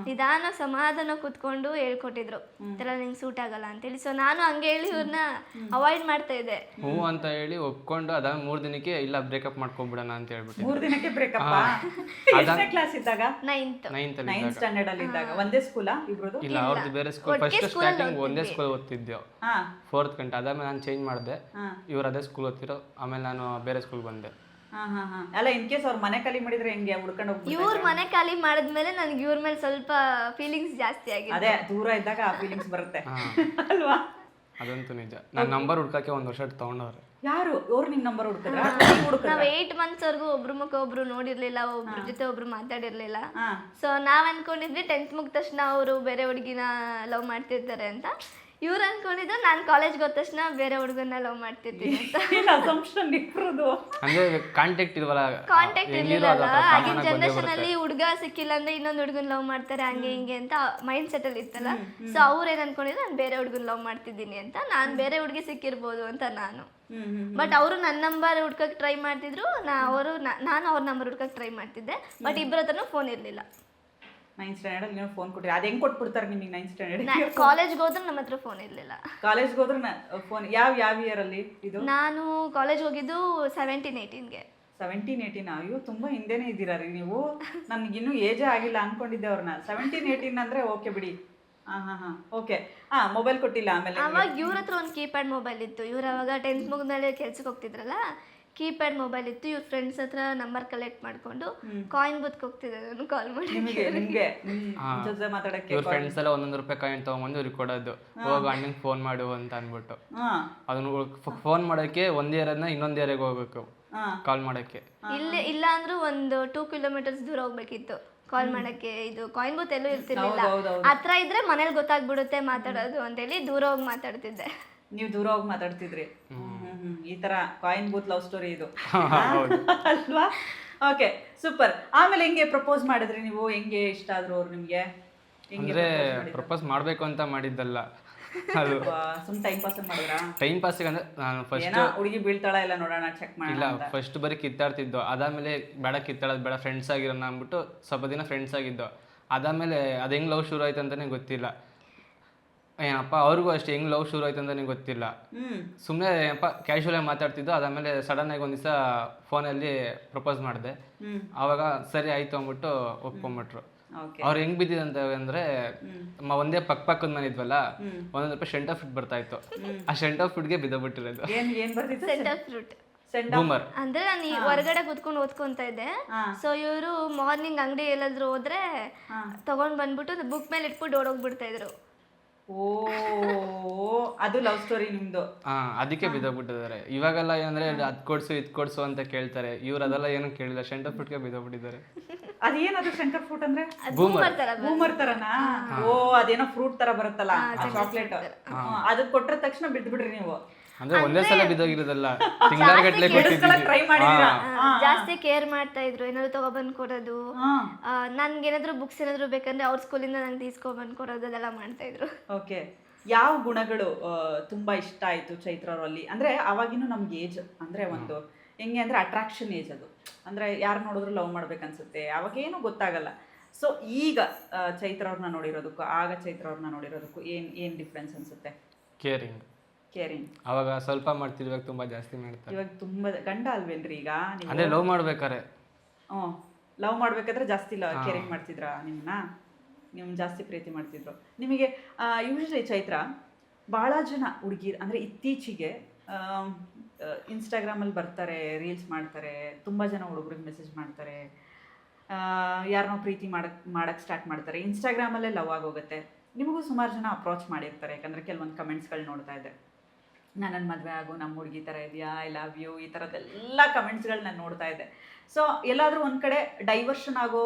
[SPEAKER 2] ನಿಧಾನ ಸಮಾಧಾನ ಕುತ್ಕೊಂಡು ಹೇಳ್ಕೊಟ್ಟಿದ್ರು, ಈ ಥರ ನಿಂಗೆ ಸೂಟ್ ಆಗಲ್ಲ ಅಂತೇಳಿ. ಸೊ ನಾನು ಹಂಗೆ ಹೇಳಿ ಇವ್ರನ್ನ ಅವಾಯ್ಡ್ ಮಾಡ್ತಾ ಇದ್ದೆ.
[SPEAKER 1] ಹ್ಞೂ ಅಂತ ಹೇಳಿ ಒಪ್ಕೊಂಡು ಅದಾದ 3 ದಿನಕ್ಕೆ ಇಲ್ಲ ಬ್ರೇಕಪ್ ಮಾಡ್ಕೊಂಡ್ಬಿಡೋಣ ಅಂತ ಹೇಳ್ಬಿಟ್ಟು.
[SPEAKER 3] 3 ದಿನಕ್ಕೆ ಬ್ರೇಕಪ್? ಕ್ಲಾಸ್ ಇದ್ದಾಗ? 9th ಸ್ಟ್ಯಾಂಡರ್ಡ್ ಅಲ್ಲಿ ಇದ್ದಾಗ. ಒಂದೇ ಸ್ಕೂಲಾ ಇಬ್ರದು?
[SPEAKER 1] ಇಲ್ಲ, ಅವ್ರದ್ದು ಬೇರೆ ಸ್ಕೂಲ್. ಫಸ್ಟ್ ಸ್ಟಾರ್ಟಿಂಗ್ ಒಂದೇ ಸ್ಕೂಲ್ ಓದ್ತಿದ್ದೆವು, 4th ಗಂಟೆ. ಅದಾದ್ಮೇಲೆ ನಾನು ಚೇಂಜ್ ಮಾಡಿದೆ, ಇವ್ರು ಅದೇ ಸ್ಕೂಲ್ ಓದ್ತಿರೋ. ಆಮೇಲೆ ನಾನು ಬೇರೆ ಸ್ಕೂಲ್ ಬಂದೆ.
[SPEAKER 3] ಅಲ್ಲ, ಇನ್ ಕೇಸ್ ಅವ್ರ ಮನೆ ಖಾಲಿ ಮಾಡಿದ್ರೆ ಹೆಂಗೆ ಹುಡ್ಕೊಂಡು ಹೋಗ್ಬಿಟ್ಟು?
[SPEAKER 2] ಇವ್ರ ಮನೆ ಖಾಲಿ ಮಾಡಿದ್ಮೇಲೆ ನನ್ಗೆ ಇವ್ರ ಮೇಲೆ ಸ್ವಲ್ಪ ಫೀಲಿಂಗ್ಸ್ ಜಾಸ್ತಿ ಆಗಿದೆ.
[SPEAKER 3] ಅದೇ ದೂರ ಇದ್ದಾಗ ಆ ಫೀಲಿಂಗ್ಸ್ ಬರುತ್ತೆ ಅಲ್ವಾ?
[SPEAKER 1] ಅದಂತೂ ನಿಜ. ನನ್ನ ನಂಬರ್ ಹುಡ್ಕಕ್ಕೆ 1 ವರ್ಷ ತಗೊಂಡವ್ರೆ.
[SPEAKER 3] ಯಾರು ಅವ್ರು? ನಿಮ್ ನಂಬರ್ ಹುಡುಕಿದ್ರ?
[SPEAKER 2] ನಾವ್ 8 months ವರ್ಗು ಒಬ್ರು ಮುಖ ಒಬ್ರು ನೋಡಿರ್ಲಿಲ್ಲ, ಒಬ್ರ ಜೊತೆ ಒಬ್ರು ಮಾತಾಡಿರ್ಲಿಲ್ಲ. ಸೊ ನಾವ್ ಅನ್ಕೊಂಡಿದ್ವಿ 10th ಮುಗಿದ ತಕ್ಷಣ ಅವರು ಬೇರೆ ಹುಡುಗಿನ ಲವ್ ಮಾಡ್ತಿರ್ತಾರೆ ಅಂತ. ಇವ್ರು ಅನ್ಕೊಂಡಿದ್ರು ನಾನು ಕಾಲೇಜ್ಗೆ ಹೋದ ತಕ್ಷಣ ಬೇರೆ ಹುಡುಗನ್ನ ಲವ್ ಮಾಡ್ತಿರ್ತೀನಿ ಅಂತ.
[SPEAKER 1] ಕಾಂಟ್ಯಾಕ್ಟ್
[SPEAKER 2] ಇರ್ಲಿಲ್ಲ. ಆಗಿನ ಜನರೇಷನ್ ಅಲ್ಲಿ ಹುಡುಗ ಸಿಕ್ಕಿಲ್ಲ ಅಂದ್ರೆ ಇನ್ನೊಂದು ಹುಡುಗನ್ ಲವ್ ಮಾಡ್ತಾರೆ, ಹಂಗೆ ಹಿಂಗೆ ಅಂತ ಮೈಂಡ್ ಸೆಟ್ ಅಲ್ಲಿ ಇತ್ತಲ್ಲ. ಸೊ ಅವ್ರು ಏನ್ ಅನ್ಕೊಂಡಿದ್ರು ನಾನು ಬೇರೆ ಹುಡುಗನ್ ಲವ್ ಮಾಡ್ತಿದ್ದೀನಿ ಅಂತ. ನಾನ್ ಬೇರೆ ಹುಡುಗಿ ಸಿಕ್ಕಿರ್ಬೋದು ಅಂತ ನಾನು. ಬಟ್ ಅವರು ನನ್ನ ನಂಬರ್ ಹುಡ್ಕಕ್ ಟ್ರೈ ಮಾಡ್ತಿದ್ರು, ನಾನು ಅವ್ರ ನಂಬರ್ ಹುಡ್ಕಕ್ ಟ್ರೈ ಮಾಡ್ತಿದ್ದೆ. ಬಟ್ ಇಬ್ಬರ ಹತ್ರನೂ ಫೋನ್ ಇರ್ಲಿಲ್ಲ.
[SPEAKER 3] 9th ಸ್ಟ್ಯಾಂಡರ್ಡ್ ನೀವು ಫೋನ್ ಕೊಟ್ಟಿರಿ? ಅದು ಹೆಂಗ್ ಕೊಟ್ಬಿಡ್ತಾರೆ ನಿಮಗೆ 9th ಸ್ಟ್ಯಾಂಡರ್ಡ್?
[SPEAKER 2] ಕಾಲೇಜ್ಗೆ ಹೋದ್ರೆ ನಮ್ಮ ಹತ್ರ ಫೋನ್ ಇರ್ಲಿಲ್ಲ.
[SPEAKER 3] ಕಾಲೇಜ್ಗೆ ಹೋದ್ರೆ ಫೋನ್ ಯಾವ ಇಯರ್ ಅಲ್ಲಿ ಇದು?
[SPEAKER 2] ನಾನು ಕಾಲೇಜ್ ಹೋಗಿದ್ದು 17-18ಗೆ.
[SPEAKER 3] 17-18? ಅಯ್ಯೋ, ತುಂಬಾ ಹಿಂದೆನೇ ಇದ್ದೀರಾ ರೀ ನೀವು. ನನ್ಗಿನ್ನೂ ಏಜೇ ಆಗಿಲ್ಲ ಅನ್ಕೊಂಡಿದ್ದೆ ಅವ್ರನ್ನ. 17-18 ಅಂದ್ರೆ ಓಕೆ ಬಿಡಿ. ಓಕೆ. ಮೊಬೈಲ್ ಕೊಟ್ಟಿಲ್ಲ ಆಮೇಲೆ?
[SPEAKER 2] ಅವಾಗ ಇವ್ರ ಹತ್ರ ಒಂದು ಕೀಪ್ಯಾಡ್ ಮೊಬೈಲ್ ಇತ್ತು. ಇವ್ರು ಅವಾಗ 10th ಮುಗಿದ್ಮೇಲೆ ಕೆಲ್ಸಕ್ಕೆ ಹೋಗ್ತಿದ್ರಲ್ಲ, ಕೀಪ್ಯಾಡ್ ಮೊಬೈಲ್ ಇತ್ತು. ಇವ್ರ ಫ್ರೆಂಡ್ಸ್ ಹತ್ರ ನಂಬರ್ ಕಲೆಕ್ಟ್ ಮಾಡ್ಕೊಂಡು ಕಾಯಿನ್ ಬೂತ್ಗೆ ಹೋಗ್ತಿದ್ದೆ ನಾನು ಕಾಲ್ ಮಾಡಿ.
[SPEAKER 3] ನಿಮ್ಗೆ ಜೊತೆ ಮಾತಾಡಕ್ಕೆ
[SPEAKER 1] ಇವ್ರ ಫ್ರೆಂಡ್ಸ್ ಎಲ್ಲ 1 ರೂಪಾಯಿ ಕಾಯಿನ್ ತಗೊಂಬಂದು ಇವ್ರಿಗೆ ಕೊಡೋದು, ಹೋಗ ಅಣ್ಣಂಗೆ ಫೋನ್ ಮಾಡು ಅಂತ ಅಂದ್ಬಿಟ್ಟು. ಅದನ್ನ ಫೋನ್ ಮಾಡೋಕ್ಕೆ ಒಂದ್ ಏರಿಯಾದ ಇನ್ನೊಂದ್ ಏರಿಯಾಗೆ ಹೋಗ್ಬೇಕು ಕಾಲ್ ಮಾಡೋಕ್ಕೆ.
[SPEAKER 2] ಇಲ್ಲ ಅಂದ್ರೂ ಒಂದು 2 ಕಿಲೋಮೀಟರ್ಸ್ ದೂರ ಹೋಗ್ಬೇಕಿತ್ತು ಕಾಲ್ ಮಾಡಕ್ಕೆ. ಇದು ಕಾಯಿನ್ ಬೂತ್ ಎಲ್ಲೂ ಇರ್ತಿರ್ಲಿಲ್ಲ. ಹತ್ರ ಇದ್ರೆ ಮನೇಲಿ ಗೊತ್ತಾಗ್ಬಿಡುತ್ತೆ ಮಾತಾಡೋದು ಅಂತೇಳಿ ದೂರ ಹೋಗಿ ಮಾತಾಡ್ತಿದ್ದೆ.
[SPEAKER 3] ನೀವು ದೂರ ಹೋಗಿ ಮಾತಾಡ್ತಿದ್ರಿ. ಈ ತರ ಕಾಯಿನ್ ಬೂತ್ ಲವ್ ಸ್ಟೋರಿ ಇದು ಅಲ್ವಾ? Okay, super. ಆಮೇಲೆ ಹೆಂಗೆ ಪ್ರಪೋಸ್ ಮಾಡಿದ್ರಿ ನೀವು? ಹೆಂಗೆ ಇಷ್ಟ ಆದ್ರು ಅವ್ರು ನಿಮ್ಗೆ?
[SPEAKER 1] ಅಂದ್ರೆ ಪ್ರಪೋಸ್ ಮಾಡ್ಬೇಕು ಅಂತ ಮಾಡಿದ್ದಲ್ಲ, ಅದು
[SPEAKER 3] ಸುಮ್ ಟೈಮ್ ಪಾಸ್ ಮಾಡಿದ್ರಾ?
[SPEAKER 1] ಟೈಮ್ ಪಾಸಿಗೆ ಅಂದ್ರೆ ನಾನು ಫಸ್ಟ್
[SPEAKER 3] ಹುಡುಗಿ ಬೀಳ್ತಾಳ ಇಲ್ಲ ನೋಡೋಣ ಚೆಕ್ ಮಾಡಿ.
[SPEAKER 1] ಇಲ್ಲ, ಫಸ್ಟ್ ಬರೀ ಕಿತ್ತಾಡ್ತಿದ್ದೋ. ಅದಾದ್ಮೇಲೆ ಬೇಡ ಕಿತ್ತಾಡೋದು ಬೇಡ, ಫ್ರೆಂಡ್ಸ್ ಆಗಿರೋಣ ಅಂದ್ಬಿಟ್ಟು ಸ್ವಲ್ಪ ದಿನ ಫ್ರೆಂಡ್ಸ್ ಆಗಿದ್ದೋ. ಅದಾದ್ಮೇಲೆ ಅದು ಹೆಂಗ್ ಲವ್ ಶುರು ಆಯ್ತು ಅಂತಾನೆ ಗೊತ್ತಿಲ್ಲ. ಏನಪ್ಪ ಅವ್ರಿಗೂ ಅಷ್ಟೇ ಹೆಂಗ್ ಲವ್ ಶುರು ಆಯ್ತು ಅಂತಾನೆ ಗೊತ್ತಿಲ್ಲ. ಸುಮ್ಮನೆ ಏನಪ್ಪ ಕ್ಯಾಶುವಲ್ ಆಗಿ ಮಾತಾಡ್ತಿದ್ದೋ. ಅದಾದ್ಮೇಲೆ ಸಡನ್ ಆಗಿ ಒಂದ್ ದಿವಸ ಫೋನಲ್ಲಿ ಪ್ರಪೋಸ್ ಮಾಡಿದೆ. ಅವಾಗ ಸರಿ ಆಯ್ತು ಅಂದ್ಬಿಟ್ಟು ಒಪ್ಕೊಂಡ್ಬಿಟ್ರು. ಅವ್ರು ಹೆಂಗ್ ಬಿದ್ದಿದಂತ ಅಂದ್ರೆ ಒಂದೇ ಪಕ್ಕದ ಮನೆ ಇದ್ವಲ್ಲ, 1 ರೂಪಾಯಿ ಸೆಂಟ್ ಆಫ್ ಫುಡ್ ಬರ್ತಾ ಇತ್ತು. ಆ ಸೆಂಟ್ ಆಫ್ ಫುಡ್ಗೆ ಬಿದ್ದಬಿಟ್ಟಿರೋದು.
[SPEAKER 2] Scent of fruit
[SPEAKER 1] boomer.
[SPEAKER 2] ಅಂದ್ರೆ ನಾನು ಹೊರಗಡೆ ಕುತ್ಕೊಂಡು ಓದ್ಕೊಂತ ಇದ್ದೆ. ಸೊ ಇವರು ಮಾರ್ನಿಂಗ್ ಅಂಗಡಿ ಎಲ್ಲಾದ್ರೂ ಹೋದ್ರೆ ತಗೊಂಡ್ ಬಂದ್ಬಿಟ್ಟು ಬುಕ್ ಮೇಲೆ ಇಟ್ಬಿಟ್ಟು ಓಡೋಗ್ಬಿಡ್ತಾ ಇದ್ರು.
[SPEAKER 3] ಓ, ಅದು ಲವ್ ಸ್ಟೋರಿ ನಿಮ್ದು?
[SPEAKER 1] ಅದಕ್ಕೆ ಬಿದ್ದೋಗ್ಬಿಟ್ಟಿದ್ದಾರೆ. ಇವಾಗೆಲ್ಲ ಏನಂದ್ರೆ ಅದ್ ಕೊಡ್ಸು ಇದ್ ಕೊಡ್ಸು ಅಂತ ಕೇಳ್ತಾರೆ. ಇವ್ರು ಅದೆಲ್ಲ ಏನು ಕೇಳಿಲ್ಲ, ಸೆಂಟ್ ಆಫ್ ಫುಡ್ಗೆ ಬಿದ್ದೋಗ್ಬಿಟ್ಟಿದ್ದಾರೆ.
[SPEAKER 3] ಅದೇನದು ಶಂಕರ್ ಫ್ರೂಟ್ ಅಂದ್ರೆ?
[SPEAKER 2] ಬೂಮರ್ ತರ.
[SPEAKER 3] ಬೂಮರ್ ತರನಾ? ಓ, ಅದೇನೋ ಫ್ರೂಟ್ ತರ ಬರುತ್ತಲ್ಲ, ಚಾಕ್ಲೇಟ್. ಅದು ಕೊಟ್ರ ತಕ್ಷಣ ಬಿದ್ಬಿಡ್ರಿ ನೀವು?
[SPEAKER 1] ಅಂದ್ರೆ ಒಂದೇ ಸಲ ಬಿದ್ದೋಗಿರೋದಲ್ಲ, ತಿಂಗಳಗಟ್ಲೆ
[SPEAKER 3] ಟ್ರೈ ಮಾಡಿದೀರಾ?
[SPEAKER 2] ಜಾಸ್ತಿ ಕೇರ್ ಮಾಡ್ತಾ ಇದ್ರು. ಏನಾದ್ರು ತಗೊಬಂದ್ ಕೊಡೋದು, ನನ್ಗೆ ಏನಾದ್ರು ಬುಕ್ಸ್ ಏನಾದ್ರು ಬೇಕಂದ್ರೆ ಅವ್ರ ಸ್ಕೂಲಿಂದ ನಂಗೆ తీసుకొಬಂದ್ ಕೊಡೋದು, ಅದೆಲ್ಲ ಮಾಡ್ತಾ ಇದ್ರು.
[SPEAKER 3] ಓಕೆ, ಯಾವ ಗುಣಗಳು ತುಂಬಾ ಇಷ್ಟ ಆಯ್ತು ಚೈತ್ರ ಅವರಲ್ಲಿ? ಅಂದ್ರೆ ಅವಾಗಿನೂ ನಮ್ಗೆ ಏಜ್ ಅಂದ್ರೆ ಒಂದು ಹೆಂಗೆ ಅಂದ್ರೆ ಅಟ್ರಾಕ್ಷನ್ ಏಜ್ ಅದು. ಅಂದ್ರೆ ಯಾರು ನೋಡಿದ್ರು ಲವ್ ಮಾಡ್ಬೇಕನ್ಸುತ್ತೆ, ಅವಾಗೇನು ಗೊತ್ತಾಗಲ್ಲ. ಸೊ ಈಗ ಚೈತ್ರ ಅವ್ರನ್ನ ನೋಡಿರೋದಕ್ಕೂ ಆಗ ಚೈತ್ರ ಅವ್ರನ್ನ ನೋಡಿರೋದಕ್ಕೂ ಏನ್ ಡಿಫ್ರೆನ್ಸ್ ಅನ್ಸುತ್ತೆ?
[SPEAKER 1] ಕೇರಿಂಗ್. ಅವಾಗ ಸ್ವಲ್ಪ ಮಾಡ್ತಿದ್ರು, ಇವಾಗ ತುಂಬಾ ಜಾಸ್ತಿ ಮಾಡ್ತಾರೆ.
[SPEAKER 3] ಇವಾಗ ತುಂಬಾ ಗಂಡ ಅಲ್ವೇನ್ರಿ ಈಗ?
[SPEAKER 1] ಅಂದ್ರೆ ಲವ್ ಮಾಡ್ಬೇಕಾರೆ
[SPEAKER 3] ಲವ್ ಮಾಡ್ಬೇಕಾದ್ರೆ ಜಾಸ್ತಿ ಕೇರಿಂಗ್ ಮಾಡ್ತಿದ್ರಾ ನಿಮ್ಮನ್ನ? ನೀವು ಜಾಸ್ತಿ ಪ್ರೀತಿ ಮಾಡ್ತಿದ್ರು. ನಿಮಗೆ ಯೂಶಲಿ ಚೈತ್ರ ಭಾಳ ಜನ ಹುಡುಗಿರು ಅಂದರೆ ಇತ್ತೀಚೆಗೆ ಇನ್ಸ್ಟಾಗ್ರಾಮಲ್ಲಿ ಬರ್ತಾರೆ, ರೀಲ್ಸ್ ಮಾಡ್ತಾರೆ, ತುಂಬ ಜನ ಹುಡುಗರಿಗೆ ಮೆಸೇಜ್ ಮಾಡ್ತಾರೆ, ಯಾರನ್ನೋ ಪ್ರೀತಿ ಮಾಡಕ್ಕೆ ಸ್ಟಾರ್ಟ್ ಮಾಡ್ತಾರೆ. ಇನ್ಸ್ಟಾಗ್ರಾಮಲ್ಲೇ ಲವ್ ಆಗೋಗುತ್ತೆ. ನಿಮಗೂ ಸುಮಾರು ಜನ ಅಪ್ರೋಚ್ ಮಾಡಿರ್ತಾರೆ, ಯಾಕಂದರೆ ಕೆಲವೊಂದು ಕಮೆಂಟ್ಸ್ಗಳು ನೋಡ್ತಾ ಇದ್ದೆ. ನನ್ನ ಮದುವೆ ಆಗು, ನಮ್ಮ ಹುಡುಗಿ ಥರ ಇದೆಯಾ, ಐ ಲವ್ ಯು, ಈ ಥರದ್ದೆಲ್ಲ ಕಮೆಂಟ್ಸ್ಗಳು ನಾನು ನೋಡ್ತಾ ಇದ್ದೆ. ಸೊ ಎಲ್ಲಾದರೂ ಒಂದು ಕಡೆ ಡೈವರ್ಷನ್ ಆಗೋ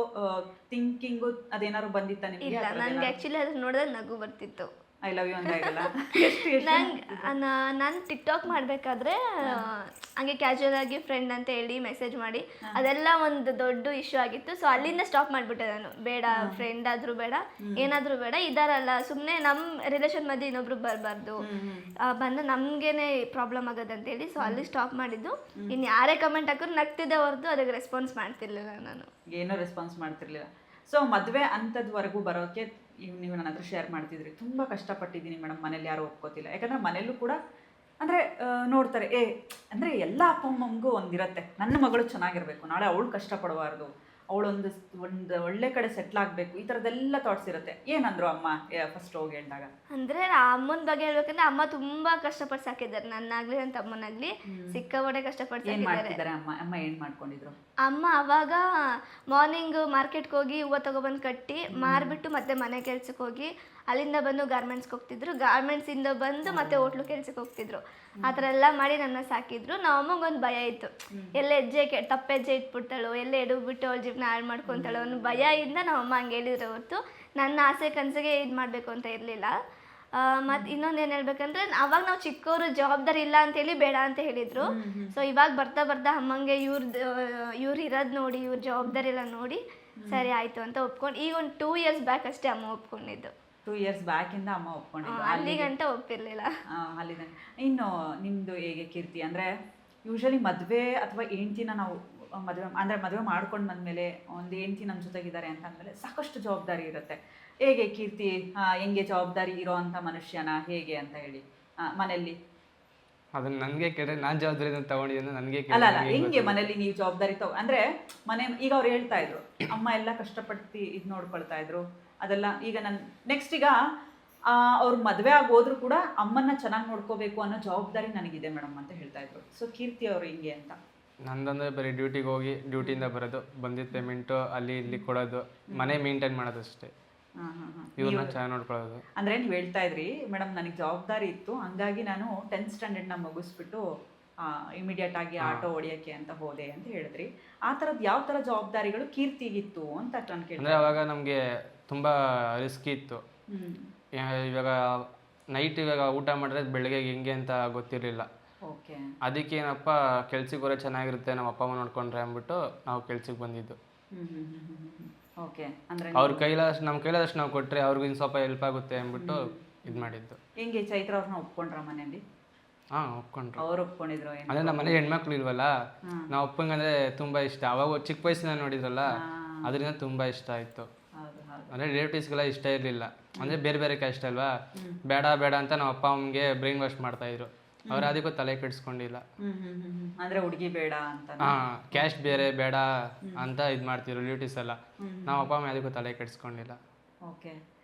[SPEAKER 3] ಥಿಂಕಿಂಗು ಅದೇನಾದ್ರು ಬಂದಿತ್ತಾ ನಿಮಗೆ?
[SPEAKER 2] ನನಗೆ ಆ್ಯಕ್ಚುಲಿ ಅದು ನೋಡಿದ್ರೆ ನಗು ಬರ್ತಿತ್ತು.
[SPEAKER 3] ಐ ಲವ್ ಯು ಅಂದಾಗಲ್ಲ.
[SPEAKER 2] ನಾನು ಟಿಕ್ಟಾಕ್ ಮಾಡಬೇಕಾದ್ರೆ ಹಂಗೆ ಕ್ಯಾಶುವಲ್ ಆಗಿ ಫ್ರೆಂಡ್ ಅಂತ ಹೇಳಿ ಮೆಸೇಜ್ ಮಾಡಿ ಅದೆಲ್ಲ ಒಂದು ದೊಡ್ಡ ಇಶ್ಯೂ ಆಗಿತ್ತು. ಸೊ ಅಲ್ಲಿಂದ ಸ್ಟಾಪ್ ಮಾಡಿಬಿಟ್ಟೆ ನಾನು. ಬೇಡ, ಫ್ರೆಂಡ್ ಆದರೂ ಬೇಡ, ಏನಾದರೂ ಬೇಡ, ಇದಾರಲ್ಲ ಸುಮ್ಮನೆ ನಮ್ಮ ರಿಲೇಷನ್ ಮಧ್ಯೆ ಇನ್ನೊಬ್ರು ಬರಬಾರ್ದು, ಬಂದು ನಮಗೇನೆ ಪ್ರಾಬ್ಲಮ್ ಆಗೋದಂತೇಳಿ. ಸೊ ಅಲ್ಲಿ ಸ್ಟಾಪ್ ಮಾಡಿದ್ದು. ಇನ್ನು ಯಾರೇ ಕಮೆಂಟ್ ಹಾಕಿದ್ರು ನಗ್ತಿದ್ದೆ ಹೊರತು ಅದಕ್ಕೆ ರೆಸ್ಪಾನ್ಸ್ ಮಾಡ್ತಿರ್ಲಿಲ್ಲ. ನಾನು ಏನೂ
[SPEAKER 3] ರೆಸ್ಪಾನ್ಸ್ ಮಾಡ್ತಿರ್ಲಿಲ್ಲ. ಸೊ ಮದುವೆ ಅಂಥದ್ವರೆಗೂ ಬರೋಕ್ಕೆ ನೀವು ನನ್ನ ಹತ್ರ ಶೇರ್ ಮಾಡ್ತಿದ್ರಿ, ತುಂಬ ಕಷ್ಟಪಟ್ಟಿದ್ದೀನಿ ಮೇಡಮ್, ಮನೇಲಿ ಯಾರು ಒಪ್ಕೋತಿಲ್ಲ. ಯಾಕಂದರೆ ಮನೇಲೂ ಕೂಡ ಅಂದರೆ ನೋಡ್ತಾರೆ, ಅಂದರೆ ಎಲ್ಲ ಅಪ್ಪ ಅಮ್ಮಂಗೂ ಒಂದಿರುತ್ತೆ, ನನ್ನ ಮಗಳು ಚೆನ್ನಾಗಿರಬೇಕು, ನಾಳೆ ಅವಳು ಕಷ್ಟಪಡಬಾರ್ದು, ಅವಳೊಂದು ಒಳ್ಳೆ ಕಡೆ ಸೆಟ್ಲ್ ಆಗಬೇಕು, ಈ ಥರದ್ದೆಲ್ಲ ಥಾಟ್ಸ್ ಇರುತ್ತೆ. ಏನಂದ್ರು ಅಮ್ಮ ಫಸ್ಟ್ ಹೋಗಿ ಹೇಳಿದಾಗ?
[SPEAKER 2] ಅಂದರೆ ಅಮ್ಮನ ಬಗ್ಗೆ ಹೇಳ್ಬೇಕಂದ್ರೆ ಅಮ್ಮ ತುಂಬ ಕಷ್ಟಪಟ್ಟು ಸಾಕಿದ್ದಾರೆ, ನನ್ನಾಗಲಿ ನನ್ನ ತಮ್ಮನಾಗಲಿ ಸಿಕ್ಕಾಪಟ್ಟೆ ಕಷ್ಟಪಟ್ಟು ಸಾಕಿದ್ದಾರೆ.
[SPEAKER 3] ಅಮ್ಮ ಏನು ಮಾಡ್ಕೊಂಡಿದ್ರು?
[SPEAKER 2] ಅಮ್ಮ ಅವಾಗ ಮಾರ್ನಿಂಗ್ ಮಾರ್ಕೆಟ್ಗೆ ಹೋಗಿ ಹೂವು ತಗೊಬಂದು ಕಟ್ಟಿ ಮಾರಿಬಿಟ್ಟು ಮತ್ತೆ ಮನೆ ಕೆಲ್ಸಕ್ಕೆ ಹೋಗಿ ಅಲ್ಲಿಂದ ಬಂದು ಗಾರ್ಮೆಂಟ್ಸ್ಗೆ ಹೋಗ್ತಿದ್ರು, ಗಾರ್ಮೆಂಟ್ಸಿಂದ ಬಂದು ಮತ್ತೆ ಹೋಟ್ಲು ಕೆಲ್ಸಕ್ಕೆ ಹೋಗ್ತಿದ್ರು. ಆ ಥರ ಎಲ್ಲ ಮಾಡಿ ನನ್ನ ಸಾಕಿದ್ರು. ನಮ್ಮ ಅಮ್ಮಗೊಂದು ಭಯ ಇತ್ತು, ಎಲ್ಲ ತಪ್ಪೆಜ್ಜೆ ಇಟ್ಬಿಡ್ತಾಳೋ, ಎಲ್ಲ ಎಡಗ್ಬಿಟ್ಟು ಅವಳ ಜೀವನ ಹಾಳು ಮಾಡ್ಕೊತಾಳೋ ಅನ್ನೋ ಭಯದಿಂದ ನಮ್ಮ ಅಮ್ಮ ಹಂಗೆ ಹೇಳಿದ್ರೆ ಹೊರತು ನನ್ನ ಆಸೆ ಕನಸಿಗೆ ಇದು ಮಾಡಬೇಕು ಅಂತ ಇರಲಿಲ್ಲ. ಮತ್ತು ಇನ್ನೊಂದು ಏನು ಹೇಳ್ಬೇಕಂದ್ರೆ ಅವಾಗ ನಾವು ಚಿಕ್ಕವರು ಜವಾಬ್ದಾರಿ ಇಲ್ಲ ಅಂತೇಳಿ ಬೇಡ ಅಂತ ಹೇಳಿದರು. ಸೊ ಇವಾಗ ಬರ್ತಾ ಬರ್ತಾ ಅಮ್ಮಂಗೆ ಇವ್ರು ಇರೋದು ನೋಡಿ, ಇವ್ರ ಜವಾಬ್ದಾರಿ ಎಲ್ಲ ನೋಡಿ ಸರಿ ಆಯಿತು ಅಂತ ಒಪ್ಕೊಂಡು ಈಗ ಒಂದು 2 years ಬ್ಯಾಕ್ ಅಷ್ಟೇ ಅಮ್ಮ ಒಪ್ಕೊಂಡಿದ್ದು.
[SPEAKER 3] 2 years ಬ್ಯಾಕಿಂದ ಅಮ್ಮ ಒಪ್ಕೊಂಡಿದ್ದು,
[SPEAKER 2] ಅಲ್ಲಿಗಂಟ ಒಪ್ಪಿರಲಿಲ್ಲ.
[SPEAKER 3] ಅಲ್ಲಿಂದ ಇನ್ನು ನಿಮ್ಮದು ಹೇಗೆ ಕೀರ್ತಿ ಅಂದರೆ ಯೂಶಲಿ ಮದುವೆ ಅಥವಾ ಹೆಂಡ್ತಿನ ನಾವು ಮದುವೆ ಮಾಡ್ಕೊಂಡು ಬಂದಮೇಲೆ ಒಂದು ಹೆಂಡ್ತಿ ನಮ್ಮ ಜೊತೆಗಿದ್ದಾರೆ ಅಂತ ಅಂದಮೇಲೆ ಸಾಕಷ್ಟು ಜವಾಬ್ದಾರಿ ಇರುತ್ತೆ. ಹೇಗೆ ಕೀರ್ತಿ ಹೆಂಗೆ ಜವಾಬ್ದಾರಿ ಇರೋ ಅಂಥ ಮನುಷ್ಯನ ಹೇಗೆ ಅಂತ ಹೇಳಿ ಮನೆಯಲ್ಲಿ?
[SPEAKER 1] ಅದನ್ನ ನನಗೆ ಕೇಳಿದ್ರೆ ನಾನು ಜವಾಬ್ದಾರಿ ತಗೊಂಡಿದ್ದೀನಿ, ನನಗೆ
[SPEAKER 3] ಅಲ್ಲ ಹೆಂಗೆ ಮನೇಲಿ ನೀವು ಜವಾಬ್ದಾರಿ ಅಂದರೆ ಮನೆ ಈಗ ಅವ್ರು ಹೇಳ್ತಾ ಇದ್ರು ಅಮ್ಮ ಎಲ್ಲ ಕಷ್ಟಪಟ್ಟು ಇದು ನೋಡ್ಕೊಳ್ತಾ ಇದ್ರು ಅದೆಲ್ಲ. ಈಗ ನಾನು ನೆಕ್ಸ್ಟ್ ಈಗ ಅವ್ರು ಮದುವೆ ಆಗೋದ್ರು ಕೂಡ ಅಮ್ಮನ್ನ ಚೆನ್ನಾಗಿ ನೋಡ್ಕೋಬೇಕು ಅನ್ನೋ ಜವಾಬ್ದಾರಿ ನನಗಿದೆ ಮೇಡಮ್ ಅಂತ ಹೇಳ್ತಾ ಇದ್ರು. ಸೊ ಕೀರ್ತಿ ಅವರು ಹಿಂಗೆ ಅಂತ
[SPEAKER 1] ನಂದಂದ್ರೆ ಬರೀ ಡ್ಯೂಟಿಗೆ ಹೋಗಿ ಡ್ಯೂಟಿಯಿಂದ ಬರೋದು, ಬಂದಿದ್ದ ಪೇಮೆಂಟು ಅಲ್ಲಿ ಇಲ್ಲಿ ಕೊಡೋದು, ಮನೆ ಮೇಂಟೈನ್ ಮಾಡೋದು ಅಷ್ಟೇ. ಇವ್ರನ್ನ ಚೆನ್ನಾಗಿ ನೋಡ್ಕೊಳ್ಳೋದು.
[SPEAKER 3] ಅಂದರೆ ನೀವು ಹೇಳ್ತಾ ಇದ್ರಿ ಮೇಡಮ್ ನನಗೆ ಜವಾಬ್ದಾರಿ ಇತ್ತು, ಹಂಗಾಗಿ ನಾನು 10th ಸ್ಟ್ಯಾಂಡರ್ಡ್ನ ಮುಗಿಸ್ಬಿಟ್ಟು ಇಮಿಡಿಯೇಟ್ ಆಗಿ ಆಟೋ ಹೊಡಿಯೋಕ್ಕೆ ಅಂತ ಹೋದೆ ಅಂತ ಹೇಳಿದ್ರಿ. ಆ ಥರದ್ದು ಯಾವ ಥರ ಜವಾಬ್ದಾರಿಗಳು ಕೀರ್ತಿಗಿತ್ತು ಅಂತ ನಾನು ಕೇಳಿದೆ.
[SPEAKER 1] ಅಂದರೆ ಅವಾಗ ನಮಗೆ ತುಂಬ ರಿಸ್ಕ್ ಇತ್ತು. ಇವಾಗ ನೈಟ್ ಇವಾಗ ಊಟ ಮಾಡಿದ್ರೆ ಬೆಳಗ್ಗೆ ಹೆಂಗೆ ಅಂತ ಗೊತ್ತಿರಲಿಲ್ಲ.
[SPEAKER 3] ಓಕೆ.
[SPEAKER 1] ಅದಕ್ಕೆ ಏನಪ್ಪ ಕೆಲ್ಸಕ್ಕೆ ಬರೋ ಚೆನ್ನಾಗಿರುತ್ತೆ, ನಮ್ಮ ಅಪ್ಪ ಅಮ್ಮ ನೋಡ್ಕೊಂಡ್ರೆ ಅಂದ್ಬಿಟ್ಟು ನಾವು ಕೆಲ್ಸಕ್ಕೆ ಬಂದಿದ್ದು.
[SPEAKER 3] ಓಕೆ. ಅಂದರೆ
[SPEAKER 1] ಅವ್ರ ನಮ್ಮ ಕೈಲಾದಷ್ಟು ನಾವು ಕೊಟ್ಟರೆ ಅವ್ರಿಗೂ ಇನ್ನು ಸ್ವಲ್ಪ ಹೆಲ್ಪ್ ಆಗುತ್ತೆ ಅಂದ್ಬಿಟ್ಟು ಇದು ಮಾಡಿದ್ದು.
[SPEAKER 3] ಹೆಂಗೆ ಚೈತ್ರ ಅವ್ರನ್ನ ಒಪ್ಕೊಂಡ್ರ ಮನೇಲಿ?
[SPEAKER 1] ಹಾಂ, ಒಪ್ಕೊಂಡ್ರು.
[SPEAKER 3] ಅವ್ರು ಒಪ್ಕೊಂಡಿದ್ರು?
[SPEAKER 1] ಅಂದರೆ ನಮ್ಮ ಮನೆ ಹೆಣ್ಮಕ್ಳು ಇಲ್ವಲ್ಲ, ನಾವು ಅಪ್ಪಂಗಂದ್ರೆ ತುಂಬ ಇಷ್ಟ. ಅವಾಗ ಚಿಕ್ಕ ವಯಸ್ಸಿನ ನೋಡಿದ್ರಲ್ಲ, ಅದರಿಂದ ತುಂಬ ಇಷ್ಟ ಆಯಿತು. ಅಂದರೆ ರಿಲೇಟಿವ್ಸ್ಗೆಲ್ಲ ಇಷ್ಟ ಇರಲಿಲ್ಲ, ಅಂದರೆ ಬೇರೆ ಬೇರೆ ಕ್ಯಾಸ್ಟ್ ಅಲ್ವಾ, ಬೇಡ ಬೇಡ ಅಂತ ನಮ್ಮ ಅಪ್ಪ ಅಮ್ಮಗೆ ಬ್ರೈನ್ ವಾಶ್ ಮಾಡ್ತಾಯಿದ್ರು. ಅವ್ರು ಅದಕ್ಕೂ ತಲೆ ಕೆಡಿಸ್ಕೊಂಡಿಲ್ಲ.
[SPEAKER 3] ಅಂದರೆ ಹುಡುಗಿ ಬೇಡ ಅಂತ,
[SPEAKER 1] ಹಾಂ, ಕ್ಯಾಸ್ಟ್ ಬೇರೆ ಬೇಡ ಅಂತ ಇದು ಮಾಡ್ತಿದ್ರು ರಿಲೇಟಿವ್ಸ್ ಎಲ್ಲ. ನಮ್ಮ ಅಪ್ಪ ಅಮ್ಮ ಅದಕ್ಕೂ ತಲೆ ಕೆಡಿಸ್ಕೊಂಡಿಲ್ಲ.
[SPEAKER 3] ಓಕೆ.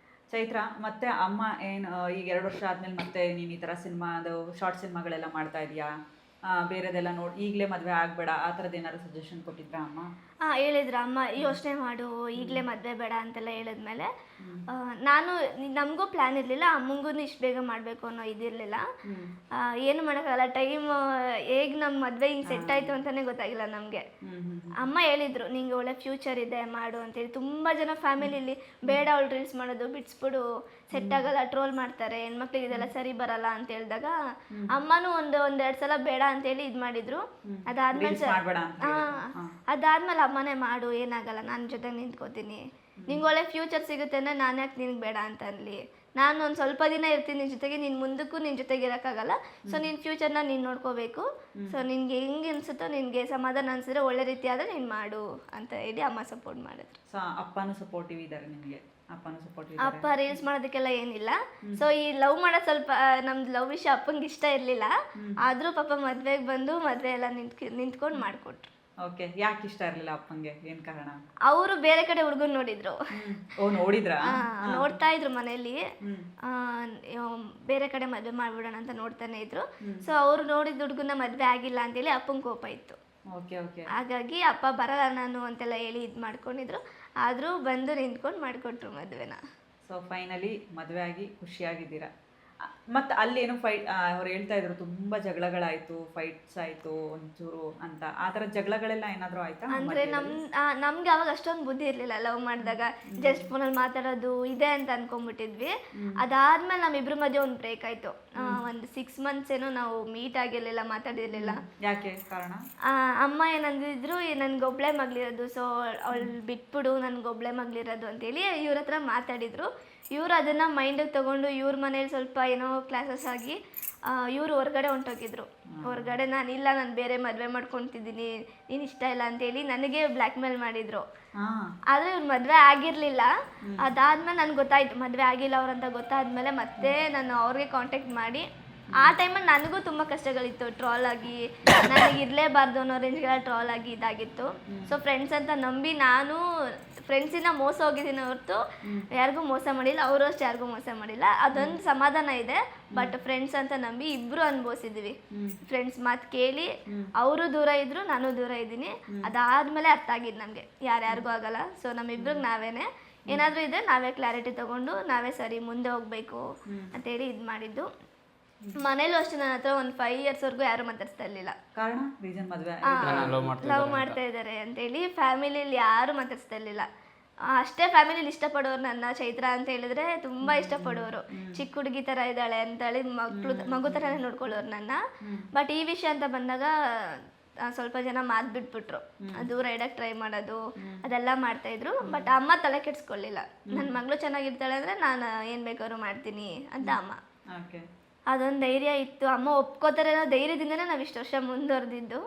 [SPEAKER 3] ಚೈತ್ರ, ಮತ್ತೆ ಅಮ್ಮ ಏನು ಈಗ 2 ವರ್ಷ ಆದಮೇಲೆ ಮತ್ತೆ ನೀನು ಈ ಥರ ಸಿನಿಮಾದು ಶಾರ್ಟ್ ಸಿನಿಮಾಗಳೆಲ್ಲ ಮಾಡ್ತಾ ಇದೀಯಾ? ಬೇರೆದೆಲ್ಲ ನೋಡಿ ಈಗಲೇ ಮದುವೆ ಆಗಬೇಡ ಆ ಥರದ್ದು ಏನಾದ್ರು ಸಜೆಷನ್ ಕೊಟ್ಟಿದ್ರಾ ಅಮ್ಮ?
[SPEAKER 2] ಹೇಳಿದ್ರು ಅಮ್ಮ, ಯೋಚನೆ ಮಾಡು, ಈಗಲೇ ಮದುವೆ ಬೇಡ ಅಂತೆಲ್ಲ ಹೇಳಿದ್ಮೇಲೆ ನಾನು ನಮಗೂ ಪ್ಲ್ಯಾನ್ ಇರಲಿಲ್ಲ, ಅಮ್ಮಂಗೂ ಇಷ್ಟು ಬೇಗ ಮಾಡಬೇಕು ಅನ್ನೋ ಇದಿರಲಿಲ್ಲ. ಏನು ಮಾಡೋಕ್ಕಾಗಲ್ಲ, ಟೈಮ್ ಹೇಗೆ ನಮ್ಮ ಮದುವೆ ಹಿಂಗೆ ಸೆಟ್ ಆಯಿತು ಅಂತಲೇ ಗೊತ್ತಾಗಿಲ್ಲ ನಮಗೆ. ಅಮ್ಮ ಹೇಳಿದರು ನಿಂಗೆ ಒಳ್ಳೆ ಫ್ಯೂಚರ್ ಇದೆ ಮಾಡು ಅಂತೇಳಿ. ತುಂಬ ಜನ ಫ್ಯಾಮಿಲಿಲಿ ಬೇಡ ಅವಳು ರೀಲ್ಸ್ ಮಾಡೋದು ಬಿಡಿಸ್ಬಿಡು, ಸೆಟ್ ಆಗಲ್ಲ, ಟ್ರೋಲ್ ಮಾಡ್ತಾರೆ, ಹೆಣ್ಮಕ್ಳಿಗೆ ಇದೆಲ್ಲ ಸರಿ ಬರಲ್ಲ ಅಂತ ಹೇಳಿದಾಗ ಅಮ್ಮನೂ ಒಂದೆರಡು ಸಲ ಬೇಡ ಅಂತೇಳಿ ಇದು ಮಾಡಿದ್ರು. ಅದಾದ್ಮೇಲೆ ಅಮ್ಮನೇ ಮಾಡು, ಏನಾಗಲ್ಲ, ನನ್ನ ಜೊತೆ ನಿಂತ್ಕೋತೀನಿ, ನಿಂಗೆ ಒಳ್ಳೆ ಫ್ಯೂಚರ್ ಸಿಗುತ್ತೆ ಅಂದರೆ ನಾನು ಯಾಕೆ ನಿನಗೆ ಬೇಡ ಅಂತ ಅನ್ಲಿ, ನಾನು ಒಂದು ಸ್ವಲ್ಪ ದಿನ ಇರ್ತೀನಿ ನಿನ್ನ ಜೊತೆಗೆ, ನಿನ್ನ ಮುಂದಕ್ಕೂ ನಿನ್ನ ಜೊತೆಗೆ ಇರೋಕ್ಕಾಗಲ್ಲ, ಸೊ ನಿನ್ನ ಫ್ಯೂಚರ್ನ ನೀನು ನೋಡ್ಕೋಬೇಕು, ಸೊ ನಿನಗೆ ಹೆಂಗೆ ಅನಿಸುತ್ತೋ ನಿನಗೆ ಸಮಾಧಾನ ಅನಿಸಿದ್ರೆ ಒಳ್ಳೆ ರೀತಿ ಆದರೆ ನೀನು ಮಾಡು ಅಂತ ಹೇಳಿ ಅಮ್ಮ ಸಪೋರ್ಟ್ ಮಾಡಿದ್ರು.
[SPEAKER 3] ಸೊ ಅಪ್ಪನೂ ಸಪೋರ್ಟಿವ್ ಇದ್ದಾರೆ ನಿಮಗೆ? ಅಪ್ಪನೂ ಸಪೋರ್ಟಿವ್?
[SPEAKER 2] ಅಪ್ಪ ರೀಲ್ಸ್ ಮಾಡೋದಕ್ಕೆಲ್ಲ ಏನಿಲ್ಲ. ಸೊ ಈ ಲವ್ ಮಾಡೋದು ಸ್ವಲ್ಪ ನಮ್ದು ಲವ್ ವಿಷಯ ಅಪ್ಪಂಗೆ ಇಷ್ಟ ಇರಲಿಲ್ಲ, ಆದರೂ ಪಾಪ ಮದುವೆಗೆ ಬಂದು ಮದುವೆ ಎಲ್ಲ ನಿಂತ್ಕೊಂಡು ಮಾಡಿಕೊಟ್ರು.
[SPEAKER 3] ಓಕೆ. ಯಾಕೆ ಇಷ್ಟ ಇರಲಿಲ್ಲ ಅಪ್ಪಂಗೆ, ಏನು ಕಾರಣ?
[SPEAKER 2] ಅವರು ಬೇರೆ ಕಡೆ ಹುಡುಗನ್ ನೋಡಿದ್ರು.
[SPEAKER 3] ಓ, ನೋಡಿದ್ರಾ?
[SPEAKER 2] ನೋಡ್ತಾ ಇದ್ರು ಮನೆಯಲ್ಲಿ, ಬೇರೆ ಕಡೆ ಮದುವೆ ಮಾಡ್ಬಿಡೋಣ ಅಂತ ನೋಡ್ತಾನೆ ಇದ್ರು. ಸೊ ಅವ್ರು ನೋಡಿದ ಹುಡುಗನ ಮದುವೆ ಆಗಿಲ್ಲ ಅಂತೇಳಿ ಅಪ್ಪಂಗೆ ಕೋಪ ಇತ್ತು.
[SPEAKER 3] Okay okay.
[SPEAKER 2] ಹಾಗಾಗಿ ಅಪ್ಪ ಬರಲ್ಲ ನಾನು ಅಂತೆಲ್ಲ ಹೇಳಿ ಇದು ಮಾಡ್ಕೊಂಡಿದ್ರು, ಆದರೂ ಬಂದು ನಿಂತ್ಕೊಂಡು ಮಾಡಿಕೊಟ್ರು ಮದುವೆನ.
[SPEAKER 3] ಸೊ ಫೈನಲಿ ಮದುವೆ ಆಗಿ ಖುಷಿಯಾಗಿದ್ದೀರಾ? ಮತ್ತು ಅಲ್ಲೇನು ಫೈಟ್ ಅವ್ರು ಹೇಳ್ತಾ ಇದ್ರು ತುಂಬ ಜಗಳಗಳಾಯಿತು, ಫೈಟ್ಸ್ ಆಯಿತು ಒಂಚೂರು ಅಂತ, ಆ ಥರ ಜಗಳಗಳೆಲ್ಲ ಏನಾದರೂ ಆಯಿತಾ?
[SPEAKER 2] ಅಂದರೆ ನಮ್ಗೆ ಅವಾಗ ಅಷ್ಟೊಂದು ಬುದ್ಧಿ ಇರಲಿಲ್ಲ, ಲವ್ ಮಾಡಿದಾಗ ಜಸ್ಟ್ ಫೋನಲ್ಲಿ ಮಾತಾಡೋದು ಇದೆ ಅಂತ ಅನ್ಕೊಂಡ್ಬಿಟ್ಟಿದ್ವಿ. ಅದಾದ್ಮೇಲೆ ನಮ್ಮಿಬ್ರ ಮಧ್ಯೆ ಒಂದು ಬ್ರೇಕ್ ಆಯಿತು. ಒಂದು 6 months ಏನೋ ನಾವು ಮೀಟ್ ಆಗಿರಲಿಲ್ಲ, ಮಾತಾಡಿರಲಿಲ್ಲ.
[SPEAKER 3] ಯಾಕೆ ಕಾರಣ?
[SPEAKER 2] ಅಮ್ಮ ಏನಂದಿದ್ರು, ನನಗೊಬ್ಳೆ ಮಗಳಿರೋದು, ಸೊ ಅವಳು ಬಿಟ್ಬಿಡು, ನನಗೊಬ್ಳೆ ಮಗಳಿರೋದು ಅಂತೇಳಿ ಇವ್ರ ಹತ್ರ ಮಾತಾಡಿದ್ರು. ಇವರು ಅದನ್ನು ಮೈಂಡಿಗೆ ತೊಗೊಂಡು ಇವ್ರ ಮನೇಲಿ ಸ್ವಲ್ಪ ಏನೋ ಕ್ಲಾಸಸ್ ಆಗಿ ಇವರು ಹೊರಗಡೆ ಹೊಂಟೋಗಿದ್ರು. ಹೊರಗಡೆ ನಾನಿಲ್ಲ, ನಾನು ಬೇರೆ ಮದುವೆ ಮಾಡ್ಕೊತಿದ್ದೀನಿ, ನೀನು ಇಷ್ಟ ಇಲ್ಲ ಅಂತೇಳಿ ನನಗೆ ಬ್ಲ್ಯಾಕ್ ಮೇಲ್ ಮಾಡಿದರು. ಆದರೆ ಇವ್ರು ಮದುವೆ ಆಗಿರಲಿಲ್ಲ. ಅದಾದ್ಮೇಲೆ ನನಗೆ ಗೊತ್ತಾಯ್ತು ಮದುವೆ ಆಗಿಲ್ಲ ಅವ್ರಂತ ಗೊತ್ತಾದ್ಮೇಲೆ ಮತ್ತೆ ನಾನು ಅವ್ರಿಗೆ ಕಾಂಟ್ಯಾಕ್ಟ್ ಮಾಡಿ, ಆ ಟೈಮಲ್ಲಿ ನನಗೂ ತುಂಬ ಕಷ್ಟಗಳಿತ್ತು, ಟ್ರಾಲ್ ಆಗಿ ನನಗೆ ಇರಲೇಬಾರ್ದು ಅನ್ನೋ ರೇಂಜ್ಗೆಲ್ಲ ಟ್ರಾಲ್ ಆಗಿ ಇದಾಗಿತ್ತು. ಸೊ ಫ್ರೆಂಡ್ಸ್ ಅಂತ ನಂಬಿ ನಾನು ಫ್ರೆಂಡ್ಸಿಂದ ಮೋಸ ಹೋಗಿದ್ದೀನಿ ಹೊರತು ಯಾರಿಗೂ ಮೋಸ ಮಾಡಿಲ್ಲ, ಅವರು ಅಷ್ಟು ಯಾರಿಗೂ ಮೋಸ ಮಾಡಿಲ್ಲ. ಅದೊಂದು ಸಮಾಧಾನ ಇದೆ. ಬಟ್ ಫ್ರೆಂಡ್ಸ್ ಅಂತ ನಂಬಿ ಇಬ್ಬರು ಅನುಭವಿಸಿದ್ವಿ. ಫ್ರೆಂಡ್ಸ್ ಮಾತು ಕೇಳಿ ಅವರು ದೂರ ಇದ್ರು, ನಾನು ದೂರ ಇದ್ದೀನಿ. ಅದಾದಮೇಲೆ ಅರ್ಥ ಆಗಿದ್ದು ನಮಗೆ ಯಾರ್ಯಾರಿಗೂ ಆಗಲ್ಲ. ಸೊ ನಮ್ಮಿಬ್ರಿಗೆ ನಾವೇನೆ ಏನಾದರೂ ಇದ್ದರೆ ನಾವೇ ಕ್ಲಾರಿಟಿ ತೊಗೊಂಡು ನಾವೇ ಸರಿ ಮುಂದೆ ಹೋಗಬೇಕು ಅಂತೇಳಿ ಇದು ಮಾಡಿದ್ದು. ಮನೇಲೂ ಅಷ್ಟೇ ನನ್ನ ಹತ್ರ ಒಂದು 5 yearsವರೆಗೂ ಯಾರು ಮಾತಾಡ್ತಾ ಇರಲಿಲ್ಲ.
[SPEAKER 3] ಕಾರಣ ರೀಸನ್ ಮದುವೆ
[SPEAKER 2] ಲವ್ ಮಾಡ್ತಾ ಇದ್ದಾರೆ ಅಂತೇಳಿ ಫ್ಯಾಮಿಲಿಯಲ್ಲಿ ಯಾರು ಮಾತಾಡ್ತಾ ಇರಲಿಲ್ಲ. ಅಷ್ಟೇ ಫ್ಯಾಮಿಲಿಲಿ ಇಷ್ಟಪಡೋರು ನನ್ನ ಚೈತ್ರ ಅಂತ ಹೇಳಿದ್ರೆ ತುಂಬ ಇಷ್ಟಪಡೋರು. ಚಿಕ್ಕ ಹುಡುಗಿ ಥರ ಇದ್ದಾಳೆ ಅಂತೇಳಿ ಮಗು ಥರನೇ ನೋಡ್ಕೊಳ್ಳೋರು ನನ್ನ. ಬಟ್ ಈ ವಿಷಯ ಅಂತ ಬಂದಾಗ ಸ್ವಲ್ಪ ಜನ ಮಾತು ಬಿಟ್ಬಿಟ್ರು, ದೂರ ಇಡಕ್ಕೆ ಟ್ರೈ ಮಾಡೋದು ಅದೆಲ್ಲ ಮಾಡ್ತಾಯಿದ್ರು. ಬಟ್ ಅಮ್ಮ ತಲೆ ಕೆಡಿಸ್ಕೊಳ್ಳಿಲ್ಲ, ನನ್ನ ಮಗಳು ಚೆನ್ನಾಗಿರ್ತಾಳೆ ಅಂದರೆ ನಾನು ಏನು ಬೇಕಾದ್ರೂ ಮಾಡ್ತೀನಿ ಅಂತ ಅಮ್ಮ. ಅದೊಂದು ಧೈರ್ಯ ಇತ್ತು. ಅಮ್ಮ ಒಪ್ಕೋತಾರೆ ಅನ್ನೋ ಧೈರ್ಯದಿಂದನೇ ನಾವು ಇಷ್ಟು ವರ್ಷ ಮುಂದುವರೆದಿದ್ದು.